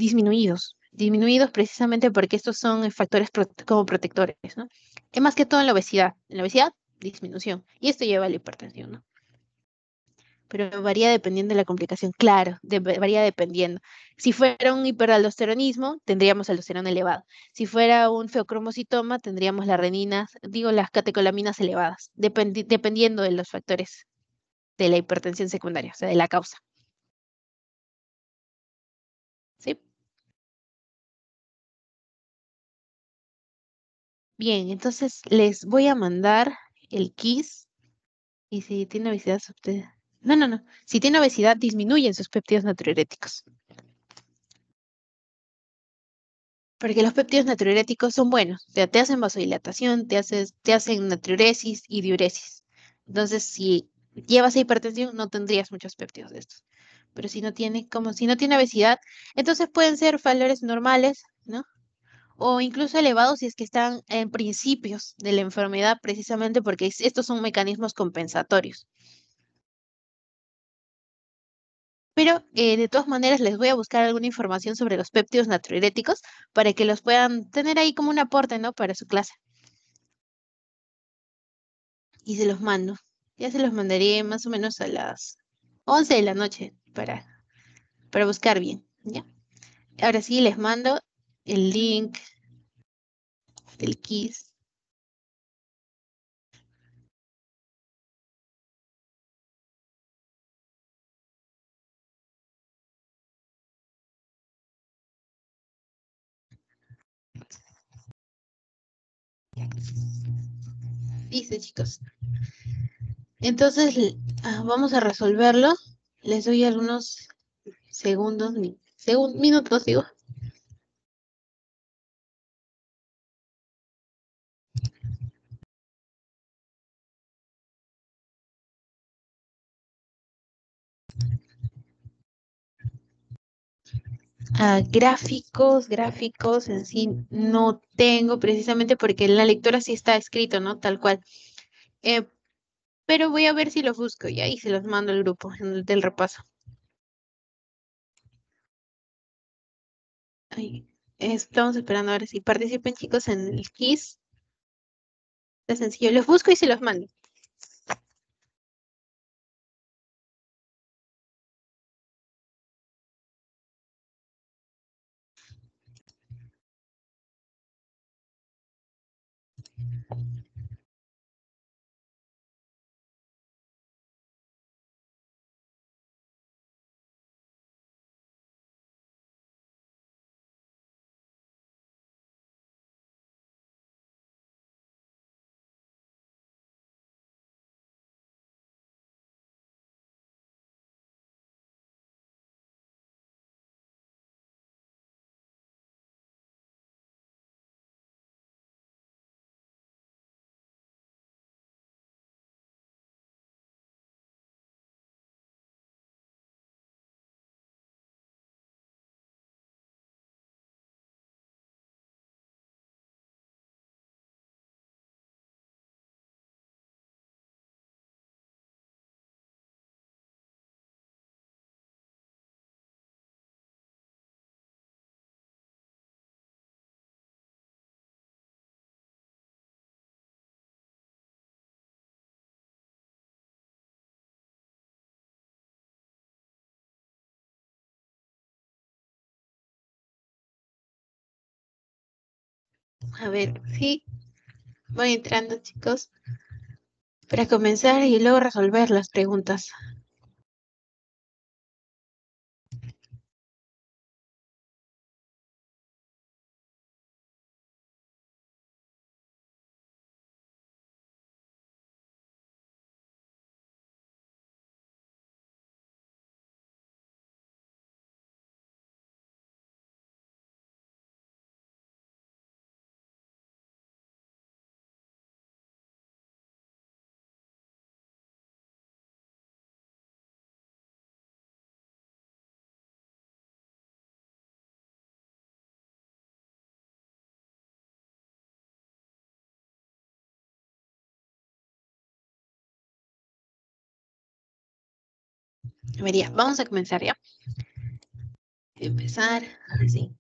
Disminuidos precisamente porque estos son factores como protectores, ¿no? Es más que todo en la obesidad. En la obesidad, disminución. Y esto lleva a la hipertensión, ¿no? pero varía dependiendo de la complicación. Claro, varía dependiendo. Si fuera un hiperaldosteronismo, tendríamos aldosterona elevado. Si fuera un feocromocitoma, tendríamos las reninas, digo, las catecolaminas elevadas, dependiendo de los factores de la hipertensión secundaria, o sea, de la causa. ¿Sí? Bien, entonces les voy a mandar el KISS y si tiene obesidad, no, no, no. Si tiene obesidad, disminuyen sus péptidos natriuréticos. Porque los péptidos natriuréticos son buenos, o sea, te hacen vasodilatación, te hacen natriuresis y diuresis. Entonces, si llevas hipertensión, no tendrías muchos péptidos de estos. Pero si no tiene, como si no tiene obesidad, entonces pueden ser valores normales, ¿no? O incluso elevados si es que están en principios de la enfermedad, precisamente porque estos son mecanismos compensatorios. Pero de todas maneras les voy a buscar alguna información sobre los péptidos natriuréticos para que los puedan tener ahí como un aporte, ¿no? Para su clase. Y se los mando. Ya se los mandaré más o menos a las 11 de la noche para buscar bien, ¿ya? Ahora sí les mando el link del KISS. Dice, chicos. Entonces, vamos a resolverlo. Les doy algunos segundos, minutos, digo. Gráficos en sí no tengo precisamente porque en la lectura sí está escrito, ¿no? Tal cual. Eh, pero voy a ver si los busco y ahí se los mando al grupo del repaso. Ahí, estamos esperando a ver si participen, chicos, en el quiz. Es sencillo. Los busco y se los mando. A ver, sí, voy entrando, chicos, para comenzar y luego resolver las preguntas. A ver, ya, vamos a comenzar ya. Empezar, así.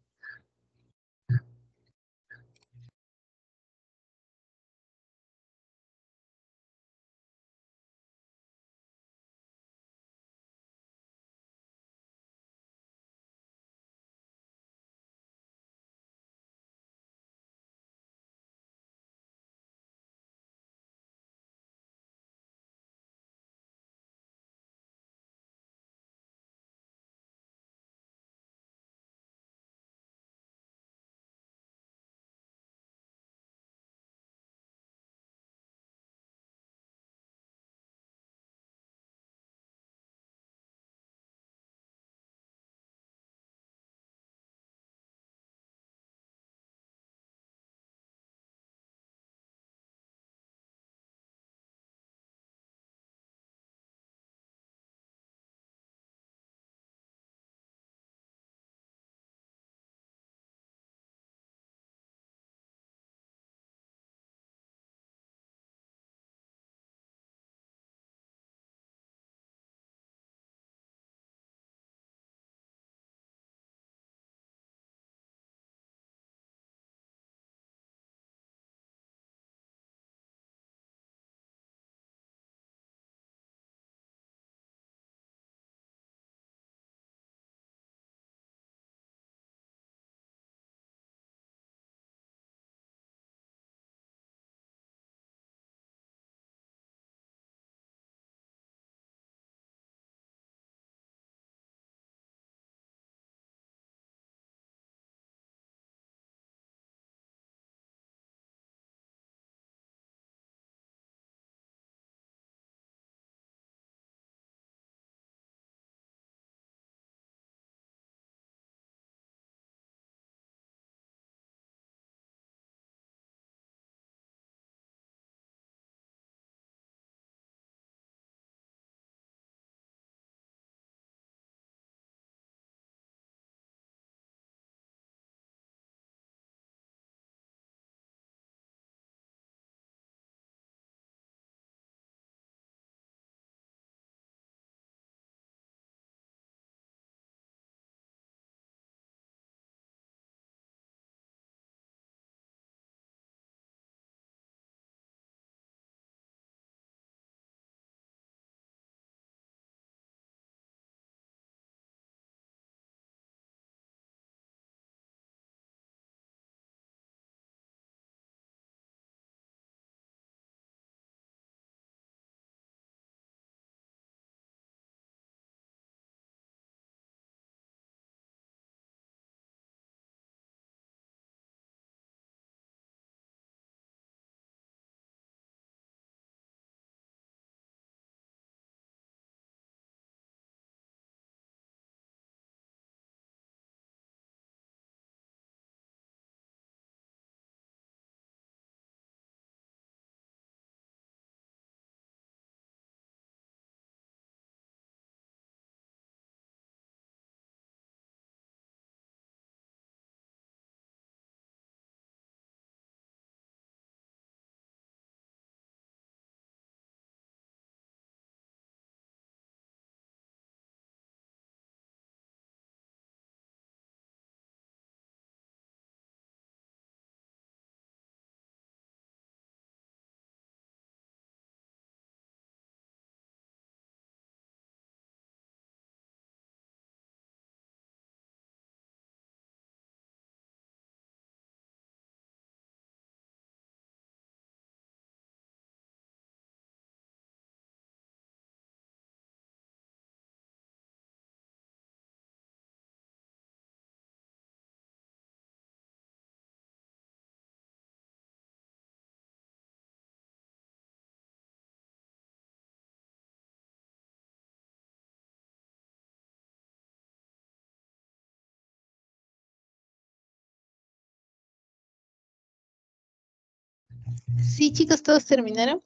Sí, chicos, todos terminaron.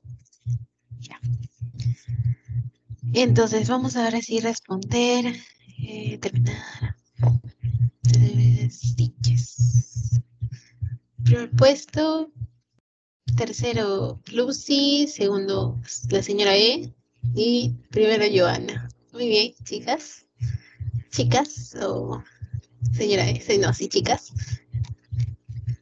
Ya. Entonces, vamos ahora sí responder. Terminar. Stitches. Primer puesto. Tercero, Lucy. Segundo, la señora E. Y primero, Joana. Muy bien, chicas. Chicas o señora E. Sí, no, sí, chicas.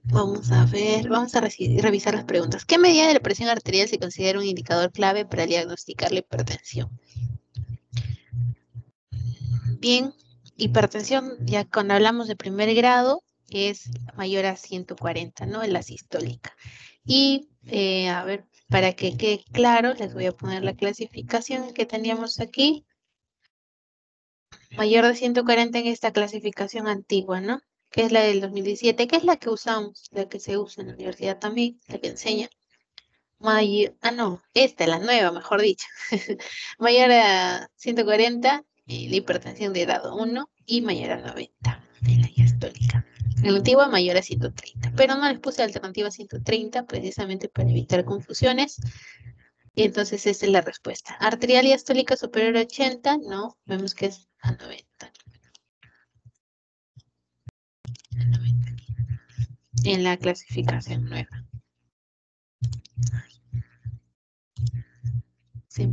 Vamos a ver, vamos a revisar las preguntas. ¿Qué medida de la presión arterial se considera un indicador clave para diagnosticar la hipertensión? Bien, hipertensión, ya cuando hablamos de primer grado, es mayor a 140, ¿no? En la sistólica. Y, a ver, para que quede claro, les voy a poner la clasificación que teníamos aquí. Mayor de 140 en esta clasificación antigua, ¿no? Que es la del 2017, que es la que usamos, la que se usa en la universidad también, la que enseña. No, esta, la nueva, mejor dicho. Mayor a 140, la hipertensión de grado 1 y mayor a 90 en la diastólica. En la antigua mayor a 130, pero no les puse alternativa 130 precisamente para evitar confusiones. Y entonces esa es la respuesta. Arterial diastólica superior a 80, no, vemos que es a 90. A 90 en la clasificación nueva. Sí.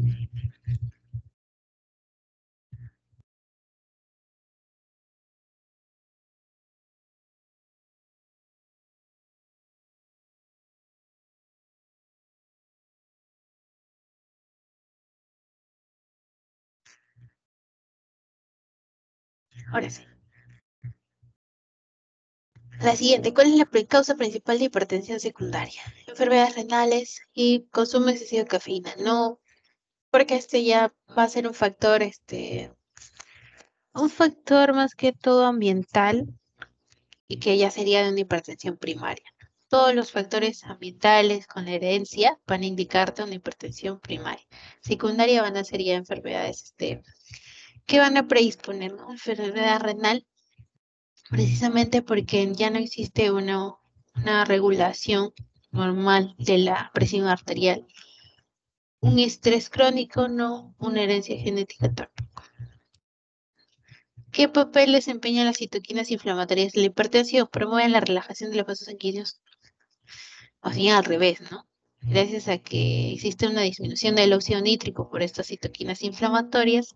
Ahora sí. La siguiente, ¿cuál es la causa principal de hipertensión secundaria? Enfermedades renales y consumo excesivo de cafeína. No, porque este ya va a ser un factor más que todo ambiental y que ya sería de una hipertensión primaria. Todos los factores ambientales con la herencia van a indicarte una hipertensión primaria. Secundaria van a ser ya enfermedades, que van a predisponer, ¿no? Enfermedad renal, precisamente porque ya no existe una regulación normal de la presión arterial. Un estrés crónico, no, una herencia genética tampoco. ¿Qué papel desempeñan las citoquinas inflamatorias de la hipertensión? Promueven la relajación de los vasos sanguíneos, o bien al revés, ¿no? Gracias a que existe una disminución del óxido nítrico por estas citoquinas inflamatorias,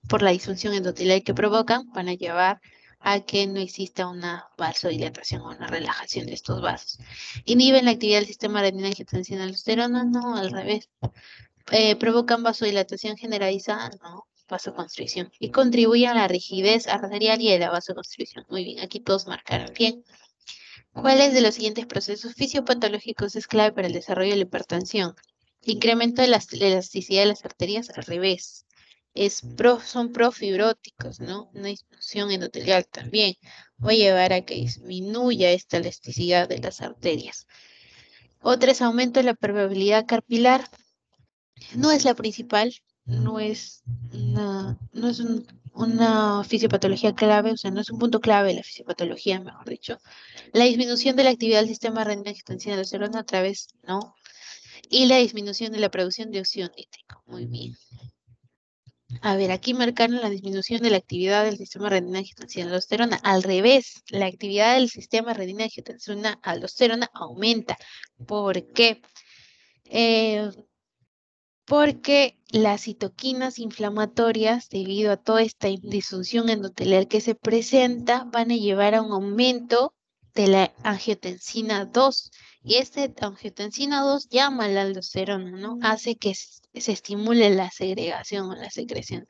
por la disfunción endotelial que provocan, van a llevar a que no exista una vasodilatación o una relajación de estos vasos. Inhiben la actividad del sistema renina-angiotensina-aldosterona, no, al revés. Provocan vasodilatación generalizada, no, vasoconstricción. Y contribuyen a la rigidez arterial y a la vasoconstricción. Muy bien, aquí todos marcaron bien. ¿Cuáles de los siguientes procesos fisiopatológicos es clave para el desarrollo de la hipertensión? Incremento de la elasticidad de las arterias, al revés. Son profibróticos, ¿no? Una disminución endotelial también va a llevar a que disminuya esta elasticidad de las arterias. Otra es aumento de la permeabilidad capilar. No es la principal, no es una fisiopatología clave, o sea, no es un punto clave de la fisiopatología, mejor dicho. La disminución de la actividad del sistema renina-angiotensina-aldosterona a través, ¿no? Y la disminución de la producción de óxido nítrico. Muy bien. A ver, aquí marcaron la disminución de la actividad del sistema renina-angiotensina-aldosterona. Al revés, la actividad del sistema renina-angiotensina-aldosterona aumenta. ¿Por qué? Eh, Porque las citoquinas inflamatorias, debido a toda esta disfunción endotelial que se presenta, van a llevar a un aumento de la angiotensina 2. Y este angiotensina 2 llama a la aldosterona, ¿no? Hace que se estimule la segregación o la secreción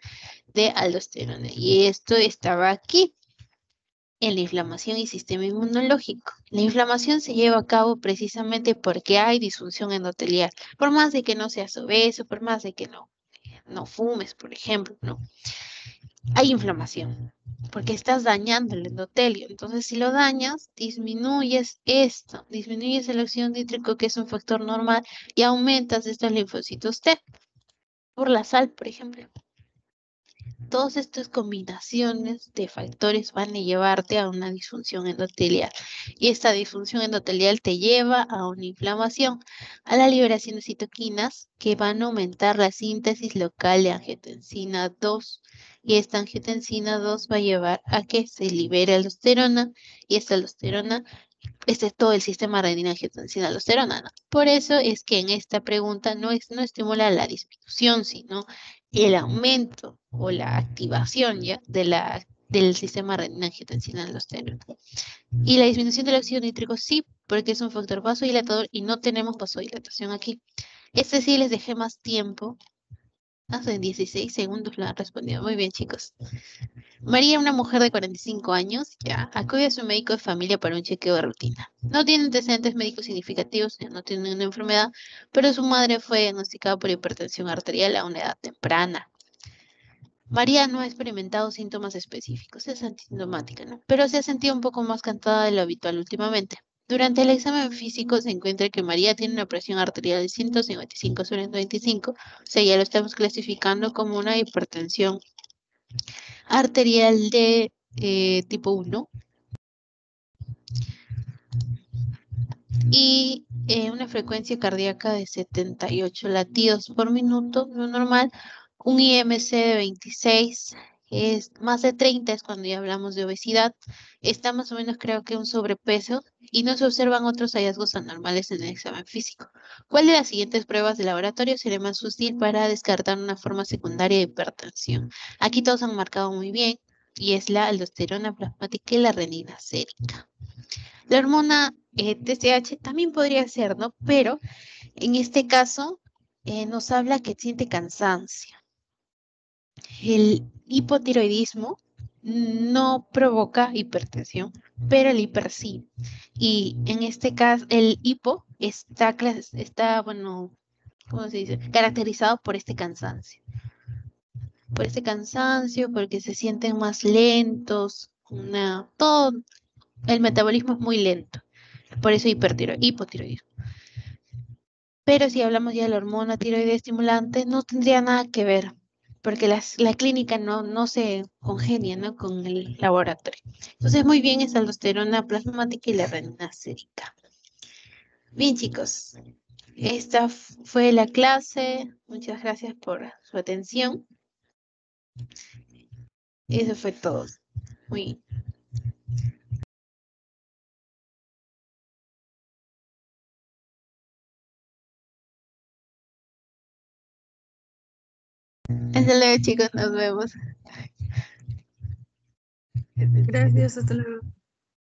de aldosterona. Y esto estaba aquí en la inflamación y sistema inmunológico. La inflamación se lleva a cabo precisamente porque hay disfunción endotelial. Por más de que no seas obeso, por más de que no fumes, por ejemplo, no. Hay inflamación porque estás dañando el endotelio. Entonces, si lo dañas, disminuyes esto, disminuyes el óxido nítrico, que es un factor normal, y aumentas estos linfocitos T por la sal, por ejemplo. Todas estas combinaciones de factores van a llevarte a una disfunción endotelial. Y esta disfunción endotelial te lleva a una inflamación, a la liberación de citoquinas que van a aumentar la síntesis local de angiotensina 2. Y esta angiotensina 2 va a llevar a que se libere aldosterona y esta aldosterona, este es todo el sistema renina-angiotensina-aldosterona, ¿no? Por eso es que en esta pregunta no estimula la disminución, sino el aumento o la activación ya del sistema renina-angiotensina-aldosterona. Y la disminución del óxido nítrico sí, porque es un factor vasodilatador y no tenemos vasodilatación aquí. Este sí les dejé más tiempo. Hace 16 segundos lo han respondido. Muy bien, chicos. María, una mujer de 45 años, ya, acude a su médico de familia para un chequeo de rutina. No tiene antecedentes médicos significativos, ya no tiene una enfermedad, pero su madre fue diagnosticada por hipertensión arterial a una edad temprana. María no ha experimentado síntomas específicos, es asintomática, ¿no? Pero se ha sentido un poco más cansada de lo habitual últimamente. Durante el examen físico se encuentra que María tiene una presión arterial de 155 sobre 125, o sea, ya lo estamos clasificando como una hipertensión arterial de tipo 1 y una frecuencia cardíaca de 78 latidos por minuto, lo normal, un IMC de 26, es más de 30 es cuando ya hablamos de obesidad, está más o menos creo que un sobrepeso y no se observan otros hallazgos anormales en el examen físico. ¿Cuál de las siguientes pruebas de laboratorio sería más útil para descartar una forma secundaria de hipertensión? Aquí todos han marcado muy bien y es la aldosterona plasmática y la renina sérica. La hormona TSH también podría ser, ¿no? Pero en este caso nos habla que siente cansancio. El hipotiroidismo no provoca hipertensión, pero el hiper sí. Y en este caso, el hipo está, bueno, ¿cómo se dice? Caracterizado por este cansancio. Por este cansancio, porque se sienten más lentos, todo el metabolismo es muy lento. Por eso hipotiroidismo. Pero si hablamos ya de la hormona tiroide estimulante, no tendría nada que ver, porque la clínica no se congenia, ¿no? Con el laboratorio. Entonces, muy bien esa aldosterona plasmática y la renina sérica. Bien, chicos, esta fue la clase. Muchas gracias por su atención. Eso fue todo. Muy Hasta luego, chicos, nos vemos. Gracias, hasta luego.